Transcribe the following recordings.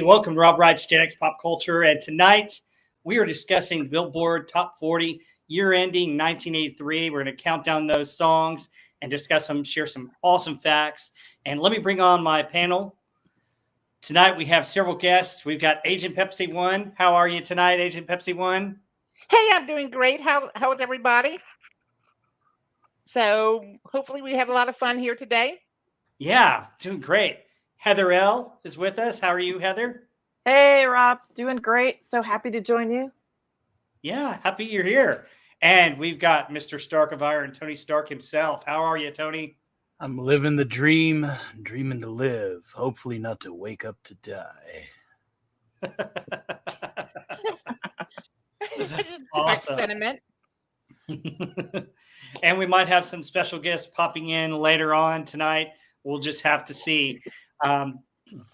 welcome to Rob Wright's Gen X Pop Culture. And tonight we are discussing the Billboard Top 40 year ending 1983. We're going to count down those songs and discuss them, share some awesome facts. And let me bring on my panel. Tonight we have several guests. We've got Agent Pepsi One. How are you tonight, Agent Pepsi One? Hey, I'm doing great. How is everybody? So hopefully we have a lot of fun here today. Yeah, doing great. Heather L is with us. How are you, Heather? Hey, Rob. Doing great. So happy to join you. Yeah, happy you're here. And we've got Mr. Stark of Iron, Tony Stark himself. How are you, Tony? I'm living the dream, dreaming to live, hopefully not to wake up to die. Awesome. Sentiment. And we might have some special guests popping in later on tonight. We'll just have to see.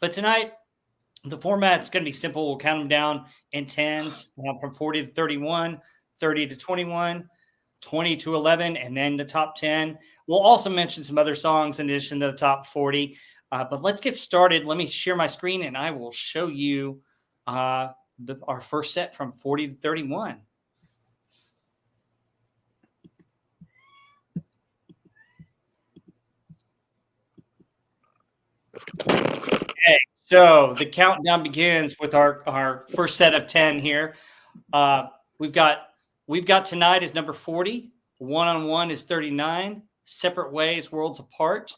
But tonight, the format's going to be simple. We'll count them down in tens from 40 to 31, 30 to 21, 20 to 11, and then the top 10. We'll also mention some other songs in addition to the top 40. But let's get started. Let me share my screen, and I will show you our first set from 40 to 31. Okay, so the countdown begins with our first set of 10 here. We've got Tonight is number 40. One on One is 39. Separate Ways, Worlds Apart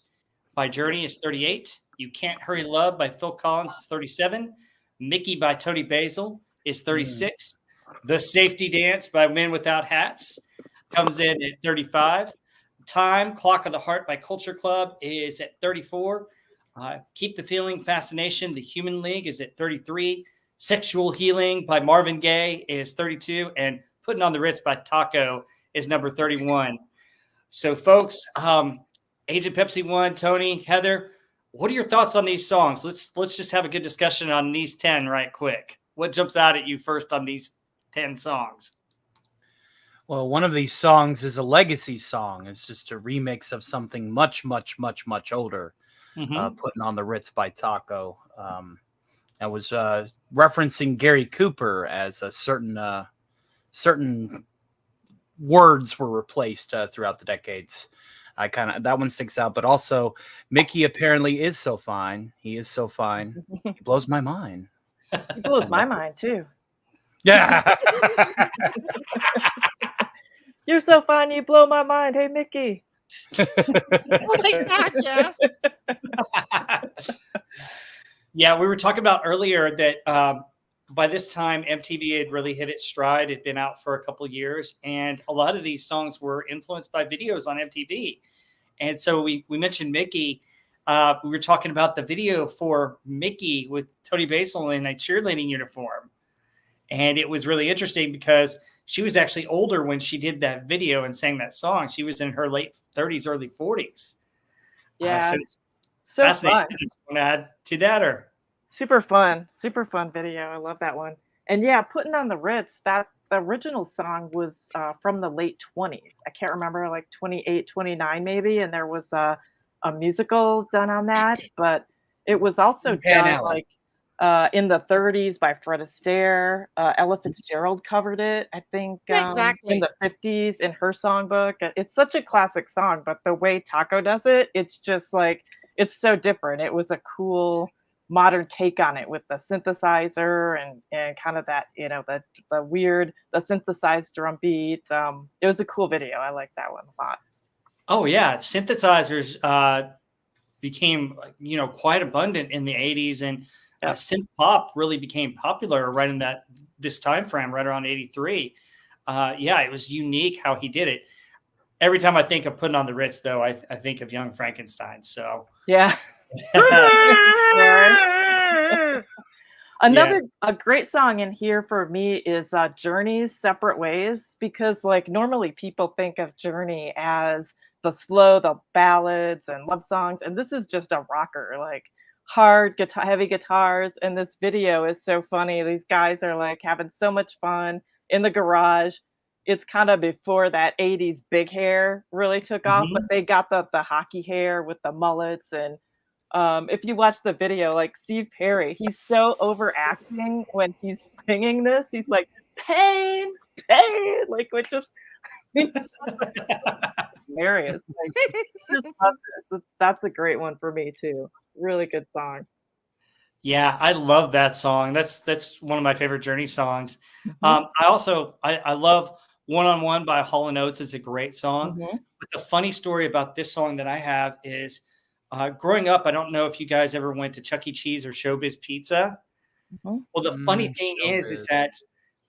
by Journey is 38. You Can't Hurry Love by Phil Collins is 37. Mickey by Tony Basil is 36. The Safety Dance by Men Without Hats comes in at 35. Time, Clock of the Heart by Culture Club is at 34. Keep the Feeling, Fascination, The Human League is at 33. Sexual Healing by Marvin Gaye is 32. And Putting on the Ritz by Taco is number 31. So, folks, Agent Pepsi One, Tony, Heather, what are your thoughts on these songs? Let's just have a good discussion on these 10 right quick. What jumps out at you first on these 10 songs? Well, one of these songs is a legacy song. It's just a remix of something much, much, much, much older. Putting on the Ritz by Taco. I was referencing Gary Cooper as a certain words were replaced throughout the decades. That one sticks out, but also Mickey apparently is so fine. He is so fine. He blows my mind. He blows my mind too. Yeah. You're so fine. You blow my mind. Hey, Mickey. Oh my God, yes. Yeah, we were talking about earlier that by this time MTV had really hit its stride. It'd been out for a couple of years, and a lot of these songs were influenced by videos on MTV. And so we mentioned Mickey. We were talking about the video for Mickey with Tony Basil in a cheerleading uniform. And it was really interesting because she was actually older when she did that video and sang that song. She was in her late 30s, early 40s. Yeah. So it's so fascinating. fun. Want to add to that, or? Super fun video. I love that one. And yeah, Putting on the Ritz, that the original song was from the late 20s. I can't remember, like 28, 29 maybe. And there was a musical done on that. But it was also done like in the 30s by Fred Astaire. Ella Fitzgerald covered it, I think, Exactly. in the 50s in her songbook. It's such a classic song, but the way Taco does it, it's just like, it's so different. It was a cool modern take on it with the synthesizer and kind of that, the weird, the synthesized drum beat. It was a cool video. I like that one a lot. Oh yeah. Synthesizers became, quite abundant in the 80s, and synth pop really became popular right in this time frame, right around 83. It was unique how he did it. Every time I think of Putting on the Ritz, though, I think of Young Frankenstein. So yeah. A great song in here for me is Journey's Separate Ways, because like normally people think of Journey as the ballads and love songs, and this is just a rocker, like hard guitar, heavy guitars. And this video is so funny. These guys are like having so much fun in the garage. It's kind of before that 80s big hair really took off, but they got the hockey hair with the mullets, and If you watch the video, like Steve Perry, he's so overacting when he's singing this. He's like, pain, pain, like, which just hilarious. Like, just love this. That's a great one for me too. Really good song. Yeah, I love that song. That's one of my favorite Journey songs. I love "One on One" by Hall and Oates. Is a great song. But the funny story about this song that I have is, growing up, I don't know if you guys ever went to Chuck E. Cheese or Showbiz Pizza. Well, the funny thing is that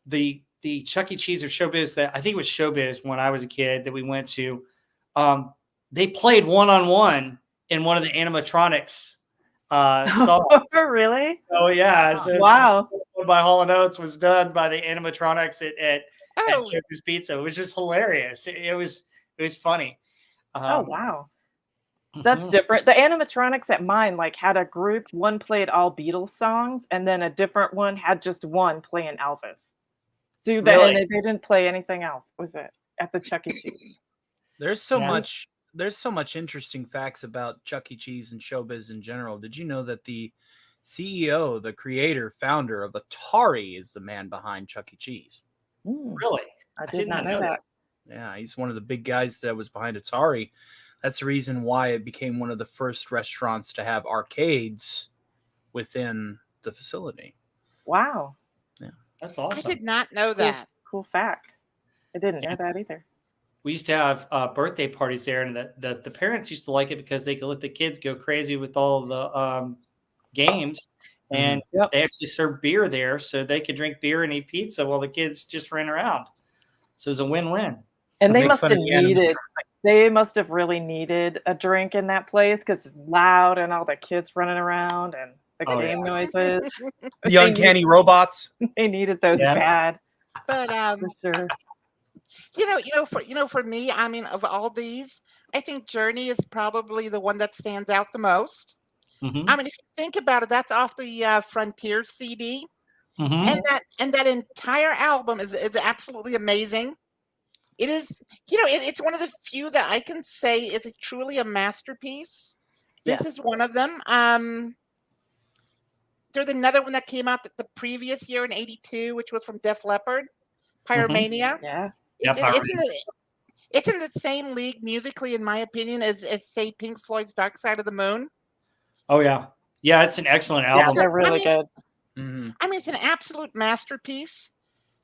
the Chuck E. Cheese or Showbiz, that I think it was Showbiz when I was a kid that we went to, they played "One on One" in one of the animatronics songs. Really? Oh yeah. So wow. By Hall and Oates was done by the animatronics at Oh, Showbiz Pizza, which is hilarious. It was funny. Oh wow. That's different. The animatronics at mine like had a group. One played all Beatles songs, and then a different one had just one playing Elvis. So and they didn't play anything else. Was it at the Chuck E. Cheese? There's so much. There's so much interesting facts about Chuck E. Cheese and showbiz in general. Did you know that the CEO, the creator, founder of Atari, is the man behind Chuck E. Cheese? Really? I did not know that. Yeah, he's one of the big guys that was behind Atari. That's the reason why it became one of the first restaurants to have arcades within the facility. Wow. Yeah. That's awesome. I did not know that. Cool fact. I didn't know that either. We used to have birthday parties there, and the parents used to like it because they could let the kids go crazy with all the games, and they actually served beer there, so they could drink beer and eat pizza while the kids just ran around. So it was a win-win. And they must have really needed a drink in that place because it's loud and all the kids running around and the game noises. The uncanny robots. They needed those bad. But for sure. For me, I mean, of all these, I think Journey is probably the one that stands out the most. I mean, if you think about it, that's off the Frontier CD, and that entire album is absolutely amazing. It is, it's one of the few that I can say is truly a masterpiece. This is one of them. There's another one that came out the previous year in '82, which was from Def Leppard, Pyromania. Yeah. It's in the same league musically, in my opinion, as say Pink Floyd's Dark Side of the Moon. Oh yeah, it's an excellent album. Yeah, they're really good. I mean, it's an absolute masterpiece.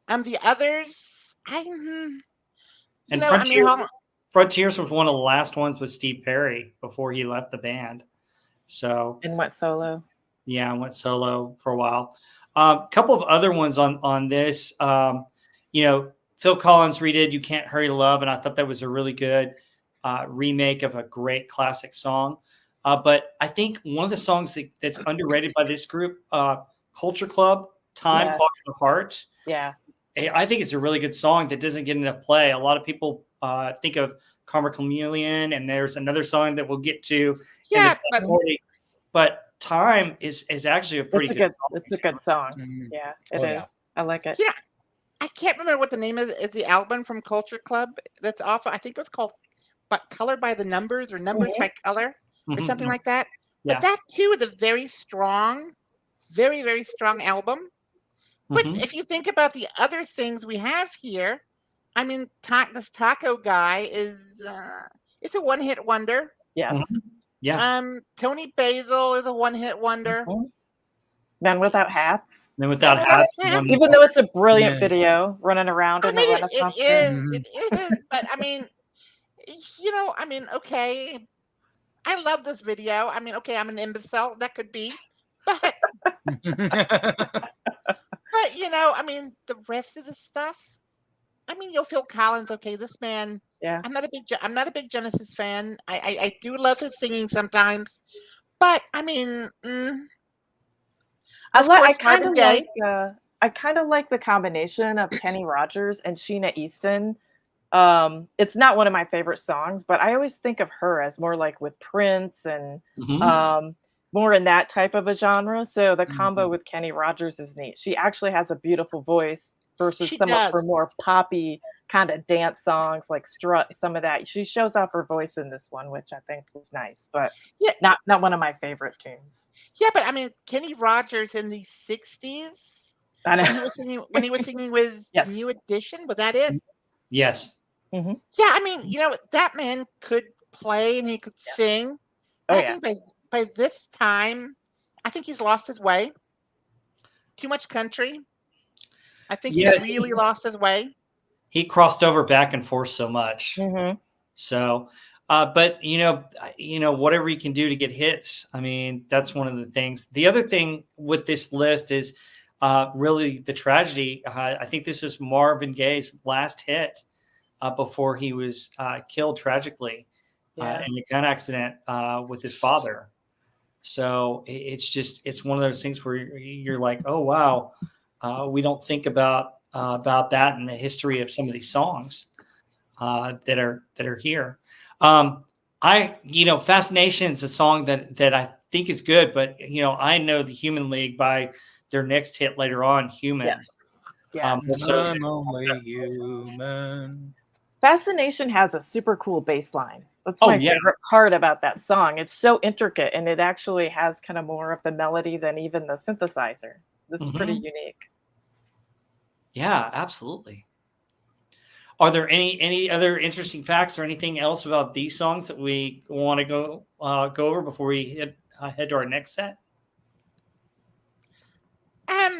The others, Frontiers was one of the last ones with Steve Perry before he left the band. So and went solo. Yeah, I went solo for a while. A couple of other ones on this. Phil Collins redid "You Can't Hurry Love," and I thought that was a really good remake of a great classic song. But I think one of the songs that's underrated by this group, Culture Club, "Time Clock in the Heart." Yeah, I think it's a really good song that doesn't get enough play. A lot of people think of Karma Chameleon, and there's another song that we'll get to. Yeah, but "Time" is actually a pretty good song. It's a good song. Yeah, it is. Yeah. I like it. Yeah. I can't remember what the name is the album from Culture Club that's off. I think it was called Color by the Numbers or Numbers by Color or something like that. But that too is a very strong, very, very strong album. But if you think about the other things we have here, I mean, this Taco guy is it's a one-hit wonder. Yes. Yeah. Tony Basil is a one-hit wonder. Men Without Hats. Men Without Hats. Even though it's a brilliant video running around in the Renaissance. It is. But I mean, okay. I love this video. I mean, okay, I'm an imbecile. That could be. But I mean, the rest of the stuff. I mean, Phil Collins. Okay, this man. Yeah. I'm not a big Genesis fan. I do love his singing sometimes, but I mean, I kind of like the combination of Kenny Rogers and Sheena Easton. It's not one of my favorite songs, but I always think of her as more like with Prince and more in that type of a genre. So the combo with Kenny Rogers is neat. She actually has a beautiful voice versus some of her more poppy kind of dance songs like Strut, some of that. She shows off her voice in this one, which I think was nice, but Yeah. not one of my favorite tunes. Yeah, but I mean, Kenny Rogers in the 60s, I know. when he was singing with Yes. New Edition, was that it? Yes. Mm-hmm. Yeah, I mean, that man could play and he could sing. Oh, I yeah. think by this time, I think he's lost his way. Too much country. I think he really lost his way. He crossed over back and forth so much. Mm-hmm. So, but whatever he can do to get hits. I mean, that's one of the things. The other thing with this list is really the tragedy. I think this was Marvin Gaye's last hit before he was killed tragically in a gun accident with his father. So it's one of those things where you're like, oh wow, we don't think about that in the history of some of these songs that are here. Fascination is a song that I think is good, but I know the Human League by their next hit later on, Human. Yes. Yeah. I'm only human. Fascination has a super cool bass line. That's my favorite part about that song. It's so intricate, and it actually has kind of more of the melody than even the synthesizer. This is pretty unique. Yeah, absolutely. Are there any other interesting facts or anything else about these songs that we want to go over before we head to our next set?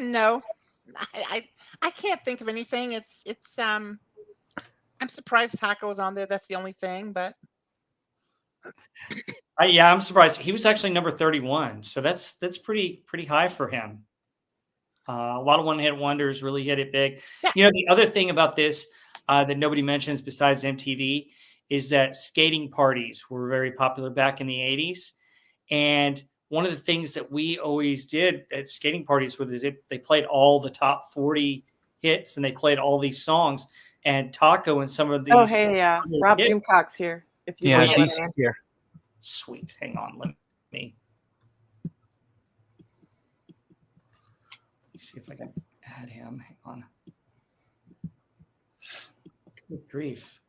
No, I can't think of anything. It's I'm surprised Taco was on there. That's the only thing, but I'm surprised. He was actually number 31, so that's pretty high for him. A lot of one-hit wonders really hit it big. Yeah. The other thing about this that nobody mentions besides MTV is that skating parties were very popular back in the 80s. And one of the things that we always did at skating parties was they played all the top 40 hits and they played all these songs. And Taco and some of these. Oh, hey, yeah. Rob Doomcock's here. If you want he's here. Sweet. Hang on. Let me see if I can add him. Hang on. Good grief.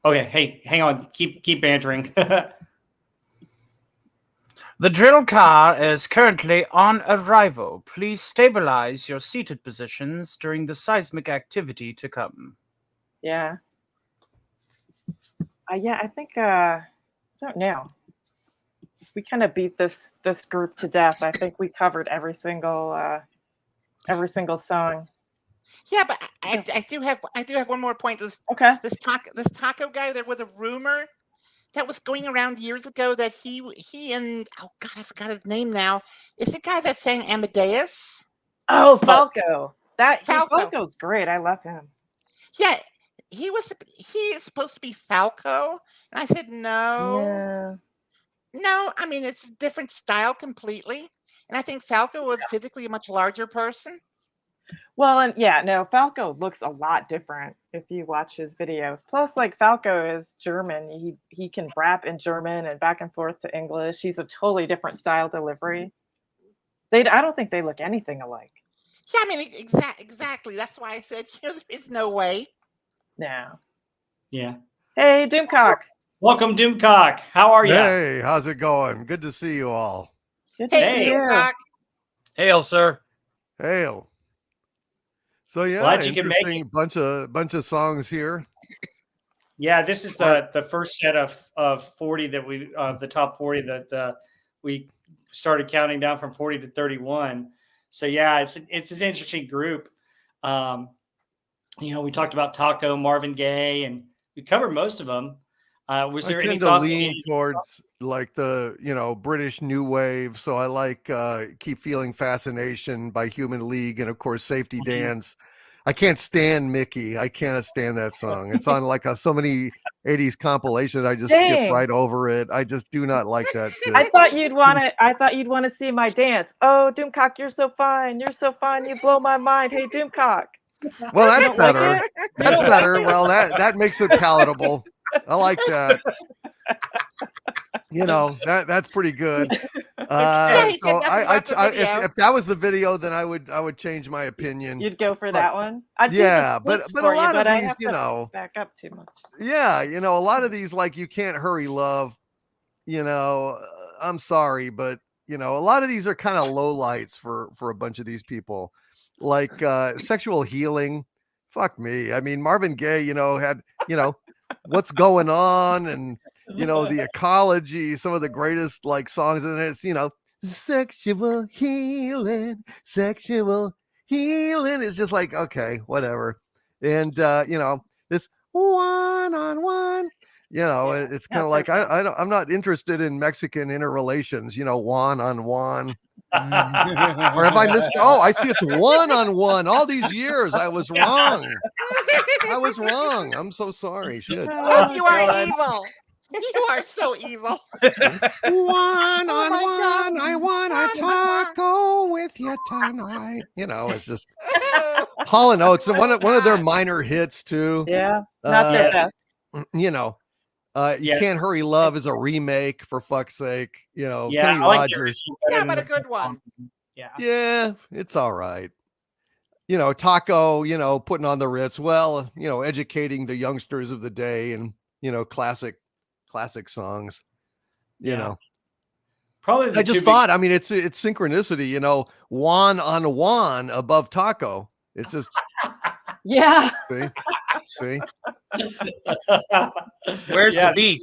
Okay. Hey, hang on. Keep bantering. The drill car is currently on arrival. Please stabilize your seated positions during the seismic activity to come. Yeah. I think I don't know. We kind of beat this group to death. I think we covered every single song. Yeah, but I do have one more point. This taco guy. There was a rumor that was going around years ago that he and oh god, I forgot his name now. Is the guy that sang Amadeus? Oh, Falco. Falco's great. I love him. Yeah, he is supposed to be Falco, and I said no. Yeah. No, I mean it's a different style completely, and I think Falco was physically a much larger person. Well, and Falco looks a lot different if you watch his videos. Plus, like Falco is German. He can rap in German and back and forth to English. He's a totally different style delivery. I don't think they look anything alike. Yeah, I mean exactly. That's why I said there is no way. No. Yeah. Hey, Doomcock. Welcome, Doomcock. How are you? Hey, how's it going? Good to see you all. Good to see you. Doomcock. Hail, sir. Hail. So glad you can make it. bunch of songs here. Yeah, this is the first set of 40 that the top 40 that we started counting down from 40 to 31. So yeah, it's an interesting group. We talked about Taco, Marvin Gaye, and we covered most of them. Was there any thoughts? I tend to lean towards like the British new wave. So I like Keep Feeling Fascination by Human League, and of course Safety Dance. I can't stand Mickey. I cannot stand that song. It's on like so many 80s compilations. I just skip right over it. I just do not like that. I thought you'd want to see my dance. Oh, Doomcock, you're so fine. You're so fine. You blow my mind. Hey, Doomcock. Well, that's better. That's better. Well, that makes it palatable. I like that. That's pretty good. Yeah, he said So nothing about the video. if that was the video, then I would change my opinion. You'd go for But- that one. I'd do Yeah, the but splits a for you, lot of but I these, have you to know, back up too much. yeah, you know, a lot of these like You Can't Hurry Love, you know, I'm sorry, but you know, a lot of these are kind of low lights for a bunch of these people. Like Sexual Healing, fuck me. I mean, Marvin Gaye, you know, had, you know, What's Going On, and you know, The Ecology, some of the greatest like songs, and it's, you know, sexual healing. It's just like, okay, whatever. And you know, this one on one, you know, Yeah, it's kind of like I'm not interested in Mexican interrelations, you know, one on one. Or have I missed? Oh, I see it's one on one. All these years, I was wrong. I'm so sorry. Shit. Oh, you are God. evil. You are so evil. One Oh on my one, God. I want a One on one. taco with you tonight. You know, it's just Hall and Oates, and one of their minor hits too. Yeah, not their best. You know, You Can't Hurry Love is a remake, for fuck's sake. You know, Yeah, Kenny I like the Rogers. original better Yeah, than but a the good one. Yeah. Yeah, it's all right. You know, Taco, you know, putting on the Ritz. Well, you know, educating the youngsters of the day, and you know, classic songs. You know, Probably the I just two big thought, I mean, it's synchronicity, you know, Juan on Juan above Taco. It's just, Yeah. see. Where's Yeah. the beef?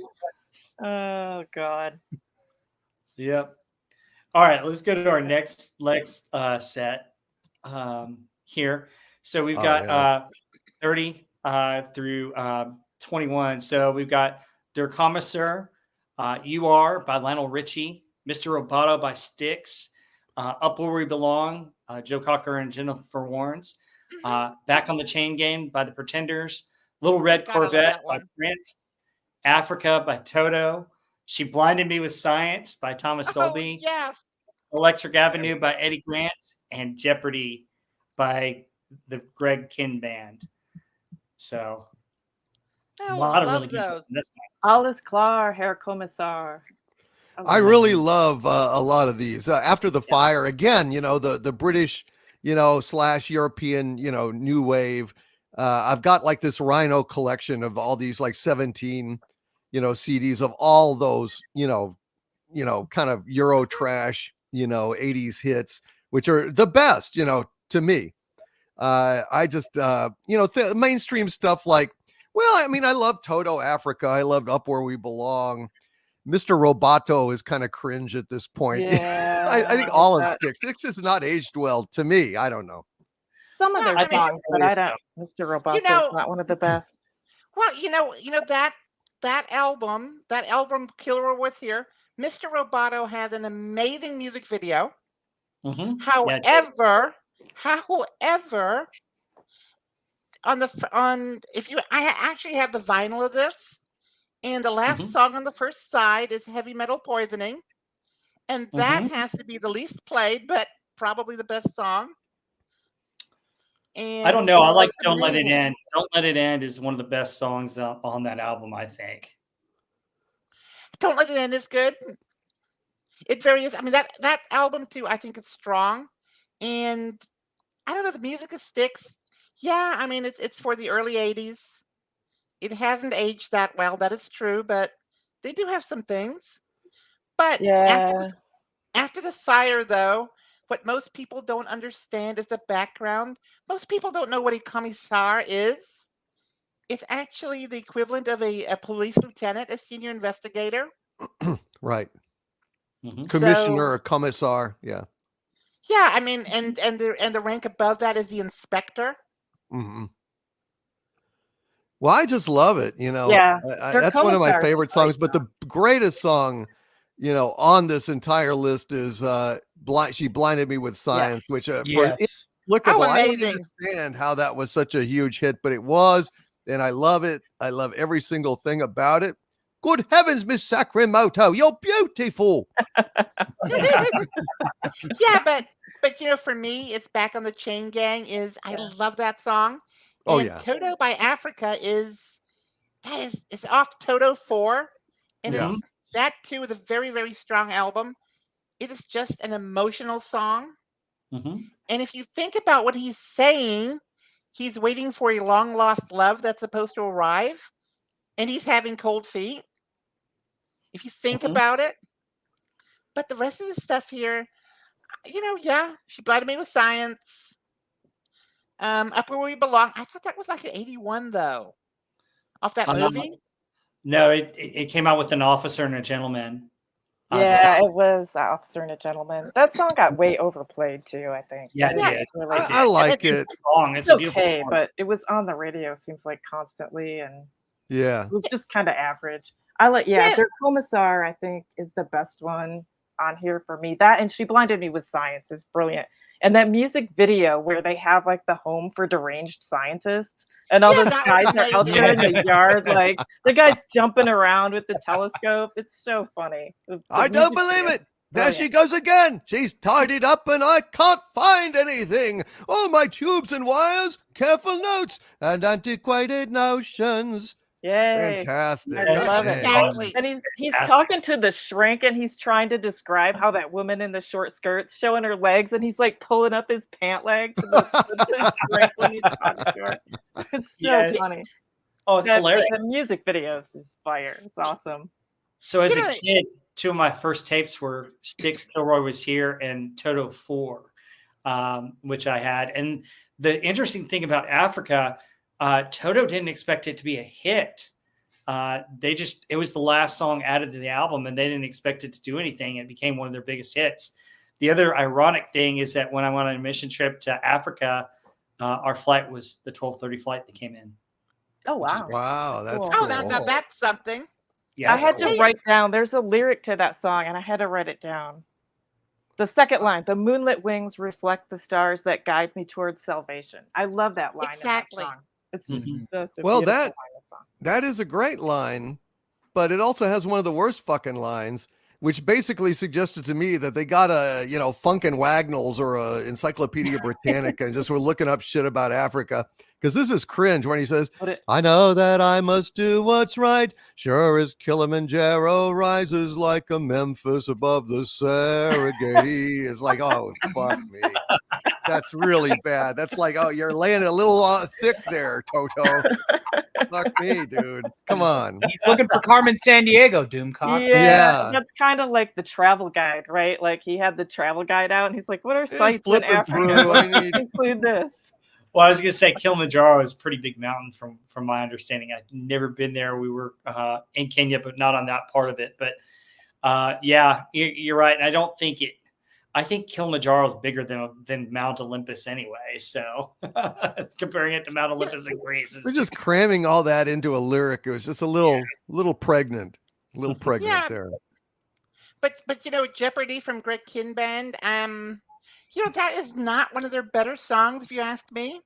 Oh God. Yep. All right, let's go to our next set here. So we've Oh, got yeah. 30 through 21. So we've got Der Kommissar, You Are by Lionel Richie, Mr. Roboto by Styx, Up Where We Belong, Joe Cocker and Jennifer Warnes, Back on the Chain Gang by the Pretenders, Little Red God, I love Corvette that by one. Prince, Africa by Toto, She Blinded Me with Science by Thomas Oh, Dolby, yes. Electric Avenue by Eddie Grant, and Jeopardy by the Greg Kinn Band. So a Oh, lot of love really good those. That's Alles klar, Herr Kommissar. I really love a lot of these. After the Fire, again, you know, the British, you know, / European, you know, new wave. I've got like this Rhino collection of all these like 17, you know, CDs of all those, you know, kind of Euro trash, you know, 80s hits, which are the best, you know, to me. I just, you know, mainstream stuff like, well, I mean, I love Toto Africa. I loved Up Where We Belong. Mr. Roboto is kind of cringe at this point. Yeah. I think all of Styx has not aged well to me. I don't know. Some of Well, their I mean, songs, but I don't. Mr. Roboto You know- is not one of the best. Well, you know that album Killer was here. Mr. Roboto had an amazing music video. Mhm. However, I actually have the vinyl of this, and the last song on the first side is Heavy Metal Poisoning, and that has to be the least played, but probably the best song. And I don't know. I like it's Don't Let It amazing. End. Don't Let It End is one of the best songs on that album, I think. Don't Let It End is good. It varies. I mean, that album too, I think it's strong. And I don't know, the music is Styx. Yeah, I mean, it's for the early 80s. It hasn't aged that well, that is true, but they do have some things. But Yeah. after the Fire, though, what most people don't understand is the background. Most people don't know what a commissar is. It's actually the equivalent of a police lieutenant, a senior investigator. Right. Mhm. Commissioner or commissar. Yeah. Yeah, I mean, and the rank above that is the inspector. Mm-hmm. Well, I just love it. You know, Yeah. that's one of my Commissar is a favorite great songs. But the greatest song, you know, on this entire list is She Blinded Me with Science, which for Yes. inexplicable, I don't amazing. understand how that was such a huge hit, but it was, and I love it. I love every single thing about it. Good heavens, Miss Sacramoto, you're beautiful. Yeah, but you know, for me, it's Back on the Chain Gang. I love that song. Oh, And yeah. Toto by Africa it's off Toto 4, and Yeah. that too is a very very strong album. it is just an emotional song. Mm-hmm. And if you think about what he's saying, he's waiting for a long lost love that's supposed to arrive, and he's having cold feet. If you think about it, but the rest of the stuff here, yeah, She Blinded Me with Science. Up Where We Belong. I thought that was like an 81 though, off that movie. No, it came out with An Officer and a Gentleman. Yeah, it was Officer and a Gentleman. That song got way overplayed too, I think. Yeah, it did. Really I like it. It's a beautiful okay, song. but it was on the radio, seems like constantly, and Yeah. it was just kind of average. Their Commissar, I think, is the best one on here for me. That and She Blinded Me with Science is brilliant. And that music video where they have like the home for deranged scientists and all those guys are out there in the yard, like the guy's jumping around with the telescope. It's so funny. I don't believe it. There she goes again. She's tidied up and I can't find anything. All my tubes and wires, careful notes, and antiquated notions. Yay. Fantastic. I love it. Exactly. And he's talking to the shrink and he's trying to describe how that woman in the short skirt's showing her legs and he's like pulling up his pant leg to the shrink when he's talking to her. It's so funny. Oh, it's hilarious. The music videos is fire. It's awesome. So as a kid, two of my first tapes were Styx, Kilroy Was Here, and Toto 4, which I had. And the interesting thing about Africa, Toto didn't expect it to be a hit. It was the last song added to the album and they didn't expect it to do anything. It became one of their biggest hits. The other ironic thing is that when I went on a mission trip to Africa, our flight was the 12:30 flight that came in. Oh, wow. Wow. That's Cool. cool. Now that's something. Yeah, I had to write down, there's a lyric to that song and I had to write it down. The second line, the moonlit wings reflect the stars that guide me towards salvation. I love that line. Exactly. In that song. It's Well, that is a great line, but it also has one of the worst fucking lines, which basically suggested to me that they got a, Funkin' Wagnalls or a Encyclopedia Britannica and just were looking up shit about Africa. Because this is cringe when he says, I know that I must do what's right. Sure as Kilimanjaro rises like a Memphis above the Serengeti. It's like, oh, fuck me. That's really bad. That's like, oh, you're laying a little thick there, Toto. Fuck me, dude. Come on. He's looking for Carmen Sandiego, Doomcock. Yeah. That's kind of like the travel guide, right? Like he had the travel guide out and he's like, what are sites in Africa? Include this. Well, I was going to say Kilimanjaro is a pretty big mountain from my understanding. I've never been there. We were in Kenya, but not on that part of it. But yeah, you're right. And I think Kilimanjaro is bigger than Mount Olympus anyway. So comparing it to Mount Olympus in Greece. We're just cramming all that into a lyric. It was just a little pregnant there. But Jeopardy from Greg Kihn Band, that is not one of their better songs, if you ask me.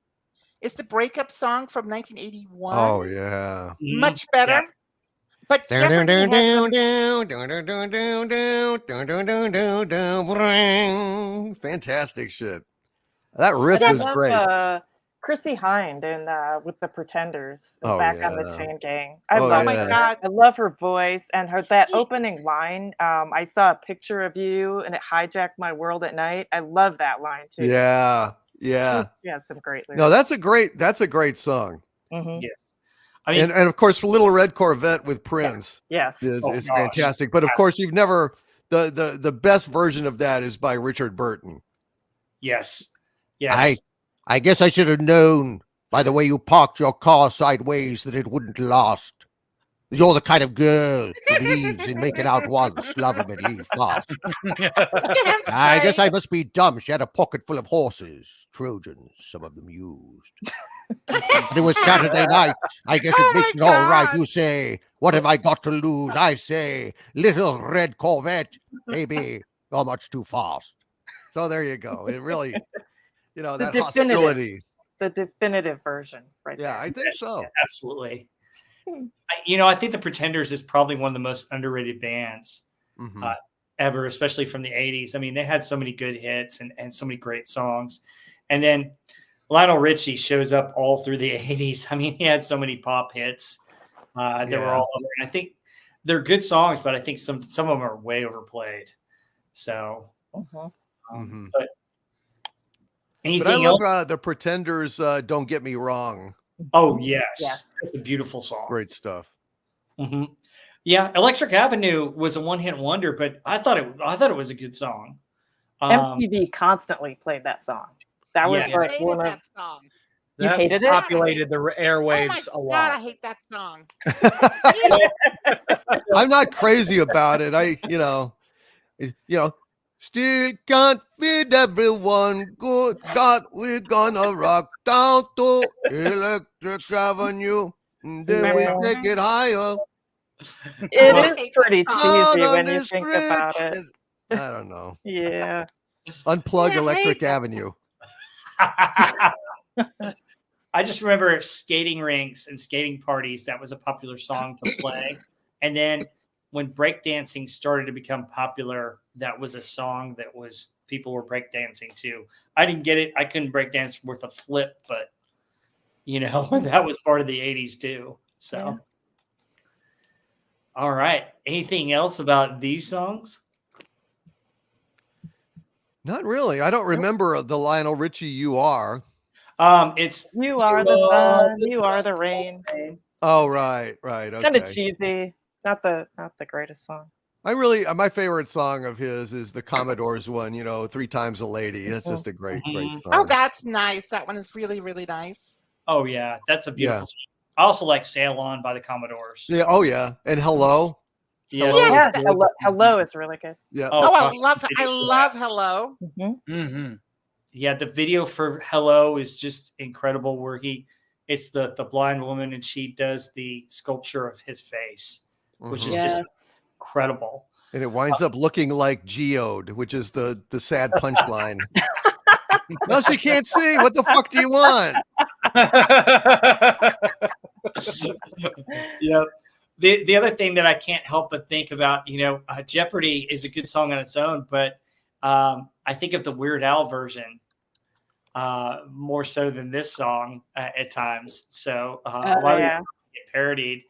It's the breakup song from 1981. Oh, yeah. Much better. Yeah. But fantastic shit. That riff is great. Chrissy Hynde and with the Pretenders back on the Chain Gang. Oh my God. I love her voice and that opening line. I saw a picture of you and it hijacked my world at night. I love that line too. Yeah. Some great lyrics. No, that's a great song. Mm-hmm. Yes. I mean, and of course, Little Red Corvette with Prince. Yes. is fantastic. But of course, you've never the best version of that is by Richard Burton. Yes. I guess I should have known by the way you parked your car sideways that it wouldn't last. You're the kind of girl who believes in making out once, love him and leave fast. I guess I must be dumb. She had a pocket full of horses, Trojans, some of them used. But it was Saturday night. I guess it makes it all right. You say, what have I got to lose? I say, Little Red Corvette, baby, you're much too fast. So there you go. It really... that hostility. The definitive version, right? Yeah, I think so. Yeah, absolutely. I think the Pretenders is probably one of the most underrated bands ever, especially from the 80s. I mean, they had so many good hits and so many great songs. And then Lionel Richie shows up all through the 80s. I mean, he had so many pop hits that were all over. And I think they're good songs, but I think some of them are way overplayed. So, Mhm. but But I anything love else? the Pretenders. Don't get me wrong. Oh yes, Yes. it's a beautiful song. Great stuff. Yeah, Electric Avenue was a one-hit wonder, but I thought it was a good song. MTV constantly played that song. That was Yes. I like hated one of that song. you That hated it? populated the Oh my airwaves a God, lot. I hate that song. I'm not crazy about it. Still can't feed everyone. Good God, we're gonna rock down to Electric Avenue. And then we Man. take it higher. It I is hate that pretty song. Out cheesy on when the you think street. about it. I don't know. Yeah. Unplug Yeah, I Electric hate that Avenue. I just remember skating rinks and skating parties. That was a popular song to play. And then when breakdancing started to become popular, that was a song that was people were breakdancing to. I didn't get it. I couldn't breakdance worth a flip, but that was part of the 80s too. So, Yeah. All right. Anything else about these songs? Not really. I don't remember the Lionel Richie "You Are." It's You are the sun, you are the rain. Oh, right. Kind of Okay. cheesy. Not the greatest song. My favorite song of his is the Commodores one, 3 Times a Lady. That's just a great Mhm. song. Oh, that's nice. That one is really, really nice. Oh yeah, that's a beautiful Yeah. song. I also like "Sail On" by the Commodores. Yeah. Oh, yeah. And Hello. Yes. Hello Yeah, is good. hello is really good. Yeah. Oh, Oh, gosh, I love Hello. Yeah, the video for "Hello" is just incredible. Where it's the blind woman and she does the sculpture of his face, which is just incredible. And it winds up looking like Geode, which is the sad punchline. No, she can't see. What the fuck do you want? Yep. The other thing that I can't help but think about, Jeopardy is a good song on its own, but I think of the Weird Al version more so than this song at times. So a lot of these get parodied.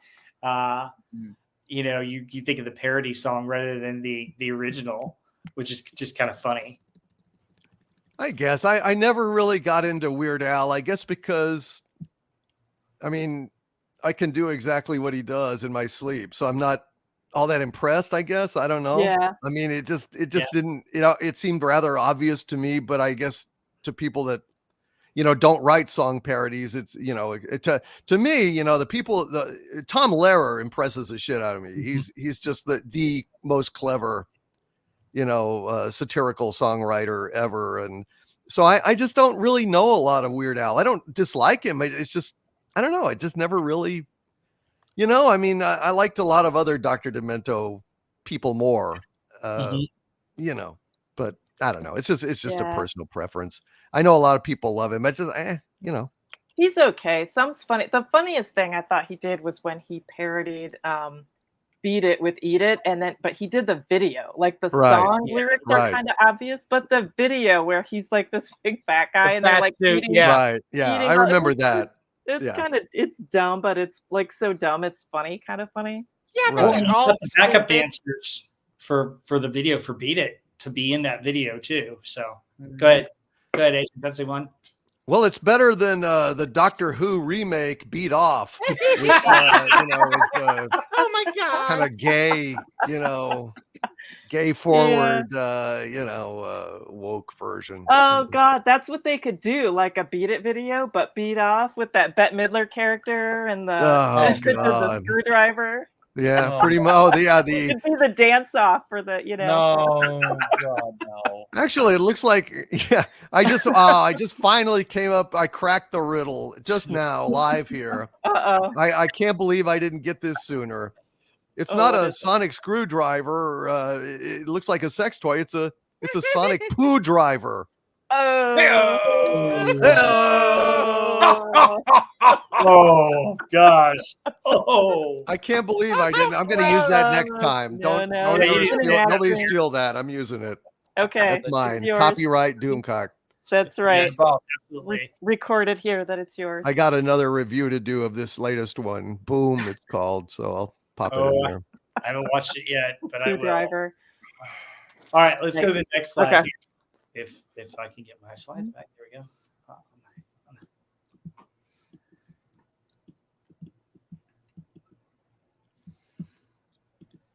You think of the parody song rather than the original, which is just kind of funny. I guess I never really got into Weird Al. I guess because, I can do exactly what he does in my sleep, so I'm not all that impressed. I guess I don't know. Yeah. It just didn't. It seemed rather obvious to me, but I guess to people that don't write song parodies, it's to me, Tom Lehrer impresses the shit out of me. He's just the most clever satirical songwriter ever. And so I just don't really know a lot of Weird Al. I don't dislike him. It's just, I don't know. I just never really, I liked a lot of other Dr. Demento people more, but I don't know. It's just a personal preference. I know a lot of people love him. It's just, He's okay. Some's funny. The funniest thing I thought he did was when he parodied Beat It with Eat It, but he did the video. Like the song lyrics are kind of obvious, but the video where he's like this big fat guy and they're like eating. Right. Yeah. I remember that. It's dumb, but it's like so dumb. It's funny, kind of funny. Yeah, but they're all the backup dancers for the video for Beat It to be in that video too. So go ahead, Agent Pepsi One. Well, it's better than the Doctor Who remake Beat Off, which, is the oh my God, kind of gay, gay forward, woke version. Oh God, that's what they could do, like a Beat It video, but Beat Off with that Bette Midler character and the screwdriver. Yeah, pretty much. Oh, it could be the dance off for the, No, God, no. Actually, it looks like, I just finally came up. I cracked the riddle just now, live here. I can't believe I didn't get this sooner. It's not a sonic screwdriver. It looks like a sex toy. It's a sonic poo driver. Oh gosh! Oh, I can't believe I didn't. I'm going to use that next time. Nobody steal that. I'm using it. Okay, that's mine. Copyright Doomcock. That's right. Yes, absolutely. Recorded here that it's yours. I got another review to do of this latest one. Boom, it's called. So I'll pop it in there. I haven't watched it yet, but I will. Driver. All right, let's go to the next slide. Okay. Here. If I can get my slides back, there we go.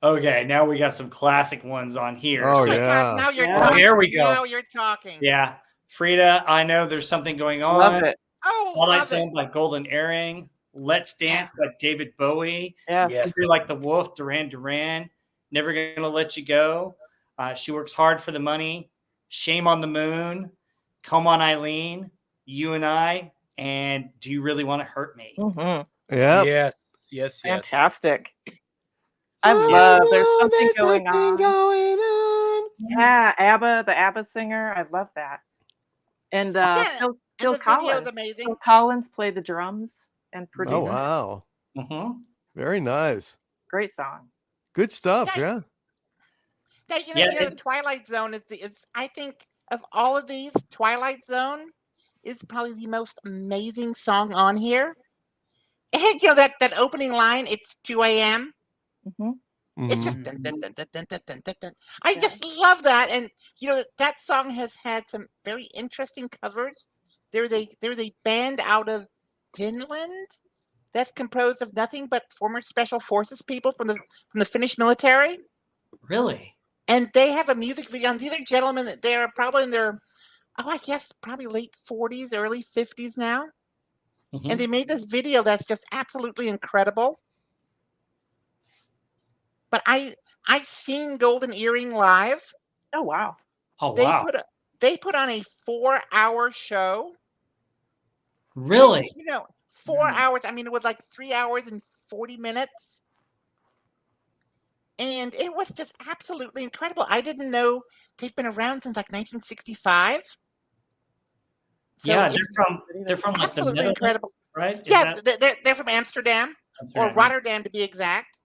Okay, now we got some classic ones on here. Oh, So- yeah. Now you're Yeah. talking. Here we go. Now you're talking. Yeah. Frida, I know there's something going on. Love it. Oh, Twilight love it. Zone by Golden Earring. Let's Dance by David Bowie. Yes. You're Like the Wolf, Duran Duran. Never Gonna Let You Go. She Works Hard for the Money. Shame on the Moon. Come On Eileen. You and I. And Do You Really Want to Hurt Me? Mm-hmm. Yeah. Yes. Fantastic. I love. There's something going on. Yeah, ABBA, the ABBA singer. I love that. And Phil And the Collins. video's amazing. Phil Collins played the drums and produced. Oh, wow. Mm-hmm. Very nice. Great song. Good stuff. Yeah. The Twilight Zone is I think of all of these, Twilight Zone is probably the most amazing song on here. And that opening line, it's 2 a.m. Mm-hmm. It's just dun, dun, dun, dun, dun, dun, dun, dun, dun. I just love that. And that song has had some very interesting covers. There's a band out of Finland that's composed of nothing but former special forces people from the Finnish military. Really? And they have a music video. And these are gentlemen that they're probably in their, I guess probably late 40s, early 50s now. Mm-hmm. And they made this video that's just absolutely incredible. But I've seen Golden Earring live. Oh wow. Oh, They wow. put on a 4-hour show. Really? 4 hours. I mean, it was like 3 hours and 40 minutes. And it was just absolutely incredible. I didn't know they've been around since like 1965. So Yeah, it's they're from like the absolutely Netherlands, incredible. right? Is Yeah, that- they're from Amsterdam or Rotterdam to be exact.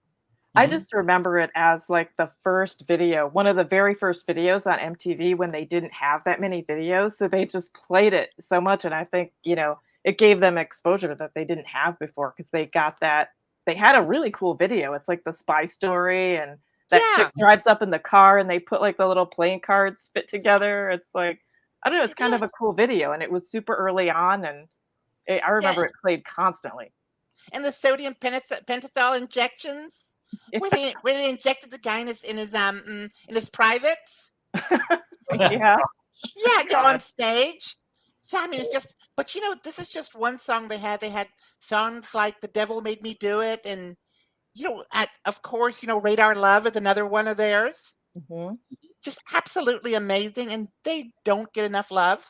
I Mhm. just remember it as like the first video, one of the very first videos on MTV when they didn't have that many videos. So they just played it so much. And I think, it gave them exposure that they didn't have before because they got that. They had a really cool video. It's like the spy story and that Yeah. chick drives up in the car and they put like the little playing cards fit together. It's like, I don't know, it's kind of a cool video. And it was super early on. And I remember it played constantly. And the sodium pentothal injections. Where they injected the guy in his privates. Yeah. Yeah, on stage. Yeah, I mean it's just. But this is just one song they had. They had songs like "The Devil Made Me Do It," and of course, "Radar Love" is another one of theirs. Mm-hmm. Just absolutely amazing, and they don't get enough love.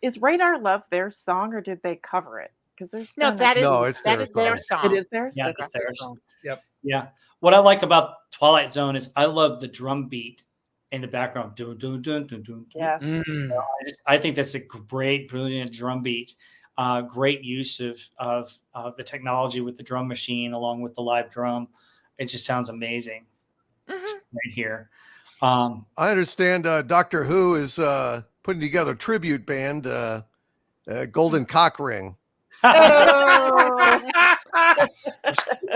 Is Radar Love their song or did they cover it? Because there's No, that is their song. It is theirs. Yeah, Okay. it's theirs. Yep. Yeah. What I like about Twilight Zone is I love the drum beat in the background. Dun, dun, dun, dun, dun, dun. Yeah. I think that's a great, brilliant drum beat. Great use of the technology with the drum machine along with the live drum. It just sounds amazing. It's right here. I understand Doctor Who is putting together a tribute band, Golden Cock Ring.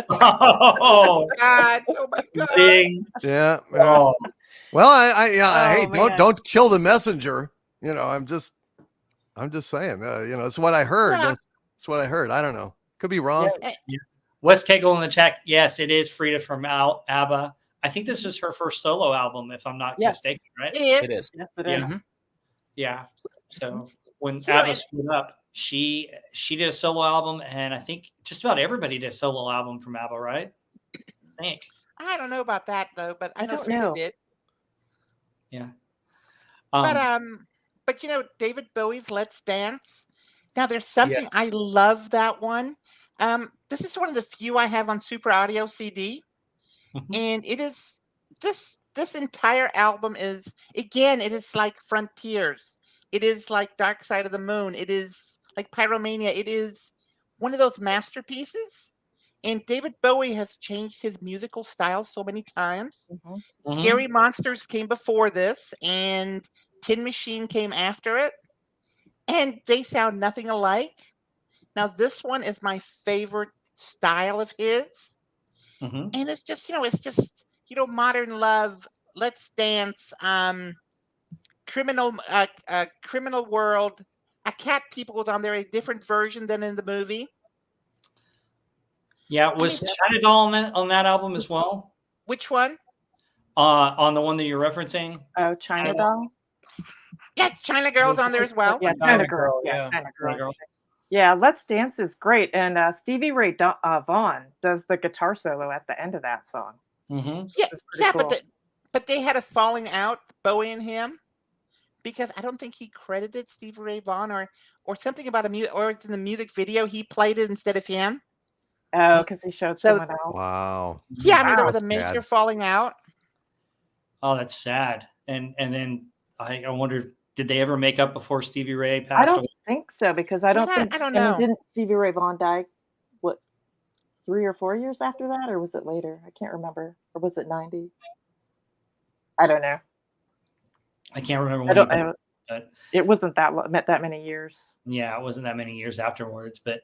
Oh, God! Oh my God! ding. Yeah. Oh, Well, hey, man. don't kill the messenger. I'm just saying. It's what I heard. Yeah. That's what I heard. I don't know. Could be wrong. Wes Kegel in the chat. Yes, it is Frida from ABBA. I think this is her first solo album, if I'm not mistaken, right? It is. It is. Yes, it Yeah. is. Yeah. So when You know, ABBA split up, she did a solo album, and I think just about everybody did a solo album from ABBA, right? I think. I don't know about that though, but I know don't Frida know. did. Yeah. But David Bowie's "Let's Dance." Now there's something I love that one. This is one of the few I have on Super Audio CD, and it is this entire album is it is like Frontiers. It is like Dark Side of the Moon. It is like Pyromania. It is one of those masterpieces. And David Bowie has changed his musical style so many times. Scary Monsters came before this, and Tin Machine came after it. And they sound nothing alike. Now, this one is my favorite style of his. And it's just, modern love Let's Dance, Criminal World. A Cat People was on there, a different version than in the movie. Yeah, was China Doll on that album as well? Which one? On the one that you're referencing? Oh, China Doll? Yeah, China Girl's on there as well. Yeah, China Girl. Yeah, China Girl. Yeah, Let's Dance is great. And Stevie Ray Vaughan does the guitar solo at the end of that song. Mm-hmm. Yeah, cool. but they had a falling out, Bowie and him, because I don't think he credited Stevie Ray Vaughan or something about or it's in the music video he played it instead of him. Oh, because he showed someone else. Wow. Yeah, I mean there was a major falling out. Oh, that's sad. And then I wondered, did they ever make up before Stevie Ray passed I don't away? think so, because I don't think. I don't know. Didn't Stevie Ray Vaughan die? What, 3 or 4 years after that, or was it later? I can't remember. Or was it 90? I don't know. I can't remember when. It wasn't that many years. Yeah, it wasn't that many years afterwards. But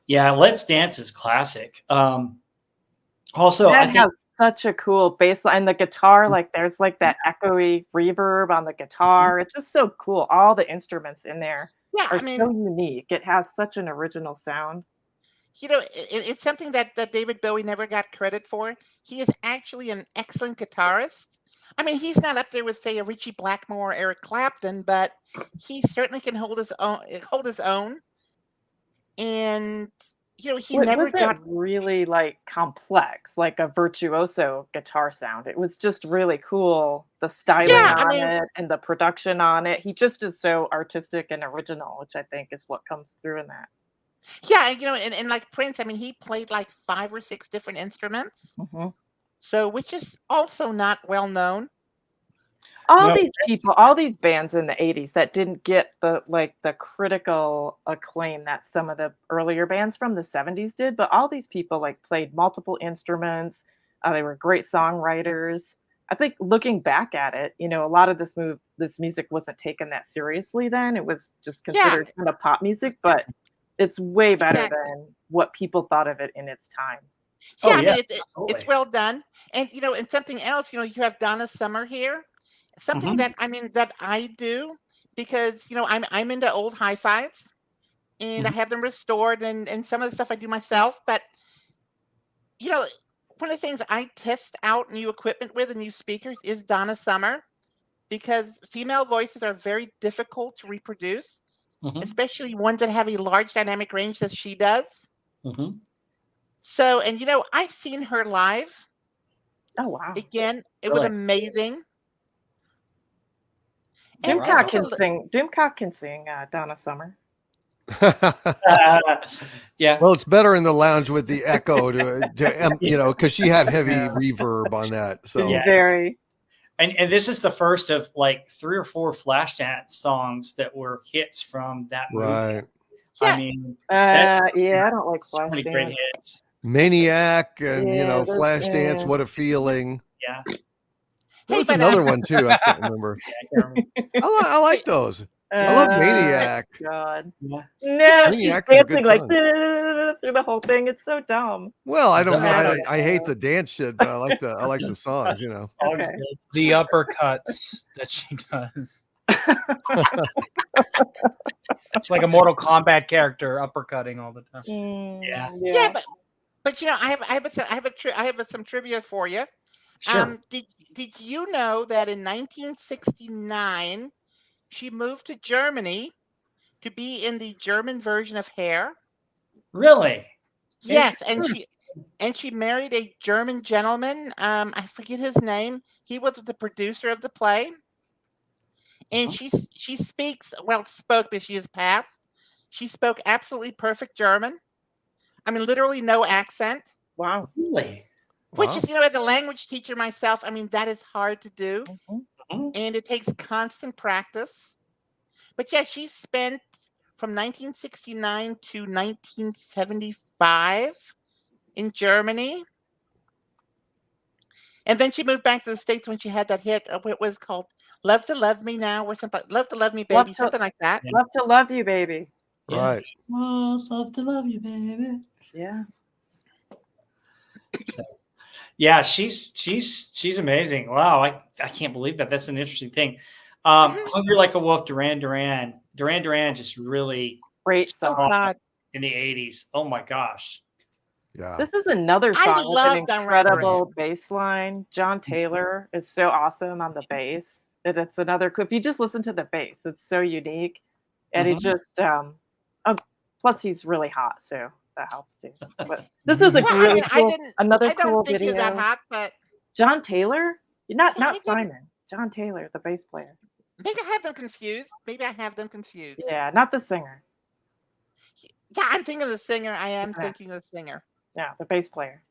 yeah, Let's Dance is classic. Also, that I think has such a cool bass line. The guitar, like there's like that echoey reverb on the guitar. It's just so cool. All the instruments in there are so unique. It has such an original sound. You know, it's something that David Bowie never got credit for. He is actually an excellent guitarist. I mean, he's not up there with, say, a Ritchie Blackmore or Eric Clapton, but he certainly can hold his own. And you know, he never got really like complex, like a virtuoso guitar sound. It was just really cool. The styling on it and the production on it. He just is so artistic and original, which I think is what comes through in that. Yeah, you know, and like Prince, I mean, he played like 5 or 6 different instruments. Mm-hmm. So, which is also not well known. These people, all these bands in the 80s that didn't get the critical acclaim that some of the earlier bands from the 70s did, but all these people like played multiple instruments. They were great songwriters. I think looking back at it, you know, a lot of this music wasn't taken that seriously then. It was just considered kind of pop music, but it's way better than what people thought of it in its time. Yeah, I mean, it's well done. And, you know, and something else, you know, you have Donna Summer here. Something that I do, because, you know, I'm into old hi-fis and I have them restored and some of the stuff I do myself. But, you know, one of the things I test out new equipment with and new speakers is Donna Summer, because female voices are very difficult to reproduce, especially ones that have a large dynamic range that she does. So, and, you know, I've seen her live. Oh, wow. Again, it was amazing. Doomcock can sing Donna Summer. Yeah. Well, it's better in the lounge with the echo to you know, because she had heavy reverb on that. So very. And this is the first of like 3 or 4 Flashdance songs that were hits from that movie. Right. I mean, I don't like Flashdance. So many great hits. Maniac and you know, Flashdance. What a feeling. Yeah. There was another one too. I can't remember. I like those. I love Maniac. God. Yeah. No, she's dancing like through the whole thing. It's so dumb. Well, I don't know. I hate the dance shit, but I like the songs. You know, the uppercuts that she does. It's like a Mortal Kombat character uppercutting all the time. Yeah, but you know, I have some trivia for you. Sure. Did you know that in 1969 she moved to Germany to be in the German version of Hair? Really? Yes, and she married a German gentleman. I forget his name. He was the producer of the play. And she spoke, but she has passed. She spoke absolutely perfect German. I mean, literally no accent. Wow. Really? Which is, you know, as a language teacher myself, I mean, that is hard to do. And it takes constant practice. But yeah, she spent from 1969 to 1975 in Germany. And then she moved back to the States when she had that hit. It was called Love to Love Me Now or something. Love to Love Me Baby, something like that. Love to Love You Baby. Right. Oh, love to love you, baby. Yeah. Yeah, she's amazing. Wow, I can't believe that. That's an interesting thing. Hungry Like a Wolf, Duran Duran just really Great Oh song. God, in the 80s. Oh my gosh. Yeah. This is another I song with an love Duran incredible bass line. John Taylor is so awesome on the bass. It's another, if you just listen to the bass, it's so unique. And he just, plus he's really hot, so that helps too. But this is a Well, I really mean, cool, another I cool don't think he's that video. hot, but John Taylor? Not yeah, I not didn't. Simon. John Taylor, the bass player. Maybe I have them confused. Yeah, not the singer. Yeah, I'm thinking of the singer. I am Yeah. thinking of the singer. Yeah, the bass player.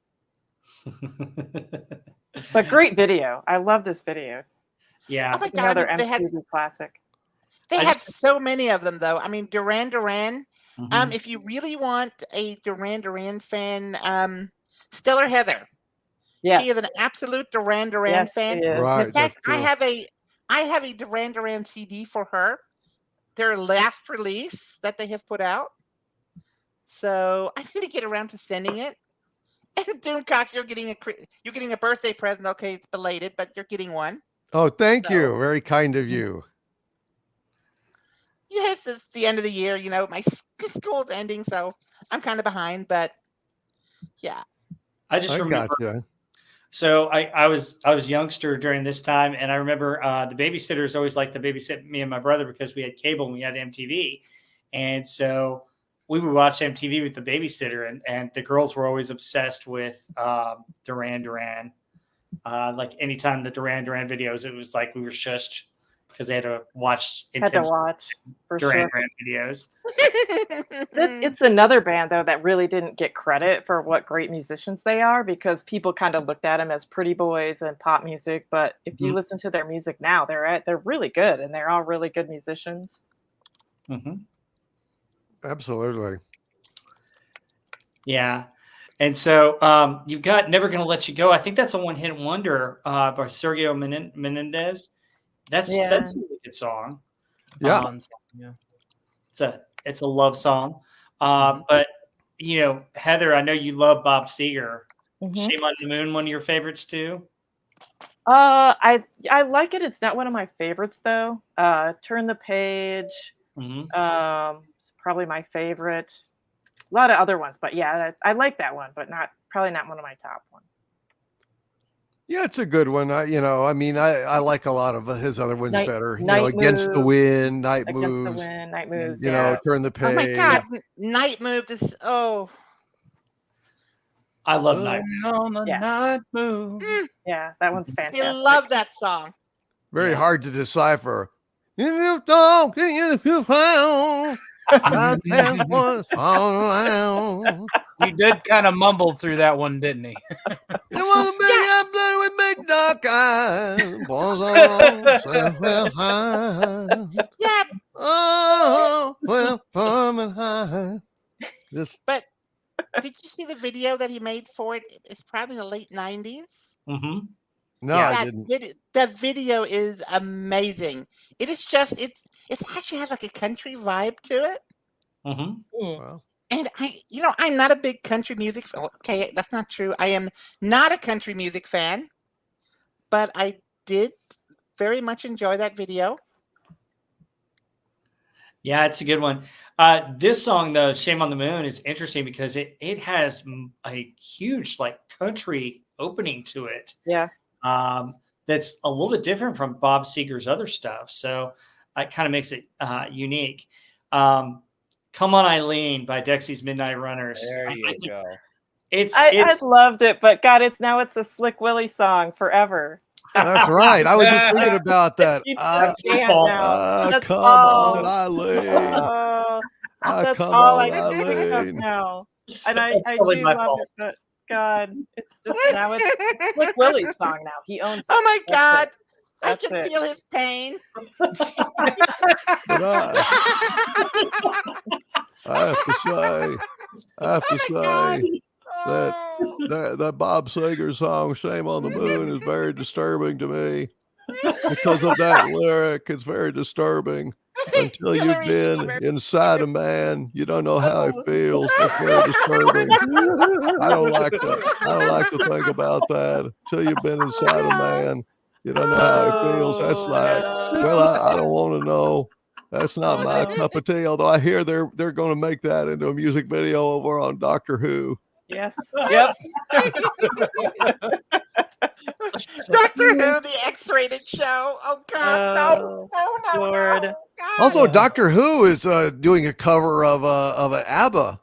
But great video. I love this video. Yeah. Oh my God, Another they had MTV classic. so many of them though. I mean, Duran Duran. Mhm. If you really want a Duran Duran fan, Stellar Heather. Yes. She is an absolute Duran Duran Yes, fan. she is. And Right. in fact, That's true. I have a Duran Duran CD for her. Their last release that they have put out. So I need to get around to sending it. And Doomcock, you're getting a birthday present. Okay, it's belated, but you're getting one. Oh, thank So you. Very kind of you. yes, it's the end of the year. You know, my school's ending, so I'm kind of behind. But yeah, I just I remember. gotcha. So I was youngster during this time, and I remember the babysitters always liked to babysit me and my brother because we had cable and we had MTV, and so we would watch MTV with the babysitter, and the girls were always obsessed with Duran Duran. Like anytime the Duran Duran videos, it was like we were shushed because they had to watch intense for Duran sure. Duran videos. It's another band though that really didn't get credit for what great musicians they are, because people kind of looked at them as pretty boys and pop music. But if you listen to their music now, they're really good, and they're all really good musicians. Absolutely. Yeah. And so you've got Never Gonna Let You Go. I think that's a one-hit wonder by Sergio Menendez. That's a really good song. Yeah. It's a love song. But you know, Heather, I know you love Bob Seger. Shame on the Moon, one of your favorites too? I like it. It's not one of my favorites though. Turn the Page. It's probably my favorite. A lot of other ones, but yeah, I like that one, but probably not one of my top ones. Yeah, it's a good one. I like a lot of his other ones better. Against the Wind, Night Moves. Night Moves. Turn the Page. Oh my God, Night Move is I love Night on the Night Move. Yeah, that one's fantastic. I love that song. Very hard to decipher. If you don't, if you found, was all around. He did kind of mumble through that one, didn't he? It was big up there with big dark eyes. Was all high. Yeah. Oh, well, firm and high. But did you see the video that he made for it? It's probably in the late 90s. No, I didn't. That video is amazing. It is just it's actually has like a country vibe to it. Wow. And I'm not a big country music. Okay, that's not true. I am not a country music fan, but I did very much enjoy that video. Yeah, it's a good one. This song, though, "Shame on the Moon," is interesting because it has a huge like country opening to it. Yeah. That's a little bit different from Bob Seger's other stuff. So it kind of makes it unique. "Come On Eileen" by Dexy's Midnight Runners. There you go. I loved it, but God, it's a Slick Willie song forever. That's right. I was just thinking about that. Come on, Eileen. That's come all on, I can think of now. And I totally do my love fault. it, but God, it's just now it's Slick Willie's song now. He owns it. Oh my God. I That's can it. feel his pain. But I have to say that Bob Seger song, "Shame on the Moon," is very disturbing to me because of that lyric. It's very disturbing. Until you've Hillary been Cleaver. inside a man, you don't know how it Oh. feels. That's very disturbing. I don't like to think about that. Until you've been inside a man, you don't know how it feels. That's like, well, I don't want to know. That's not my cup of tea. Although I hear they're going to make that into a music video over on Doctor Who. Yes. Yep. Doctor Who, the X-rated show. Oh God, no, Lord. no. God. Also, Doctor Who is doing a cover of an ABBA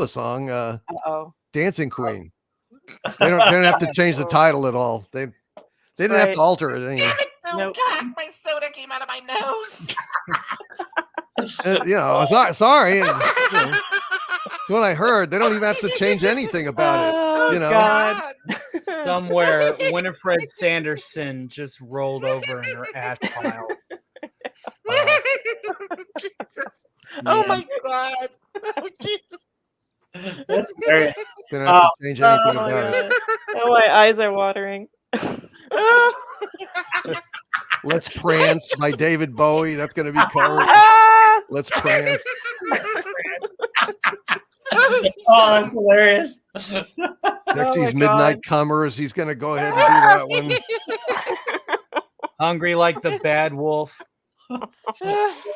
song, Uh-oh. Dancing Queen. They don't have to change the title at all. They didn't have Right. to alter it. Damn it! Oh Nope. God, my soda came out of my nose. Sorry. It's what I heard. They don't even have to change anything about it. Oh, You know? God. Somewhere, Winifred Sanderson just rolled over in her ash pile. Jesus. Oh my God. Oh Jesus. That's hilarious. They don't have to change anything Oh, my about it. God. Oh, my eyes are watering. Let's Prance by David Bowie. That's going to be covered. Ah! Let's Prance. Oh, that's hilarious. Dexy's my Midnight God. Comers. He's going to go ahead and do that one. Hungry like the bad wolf.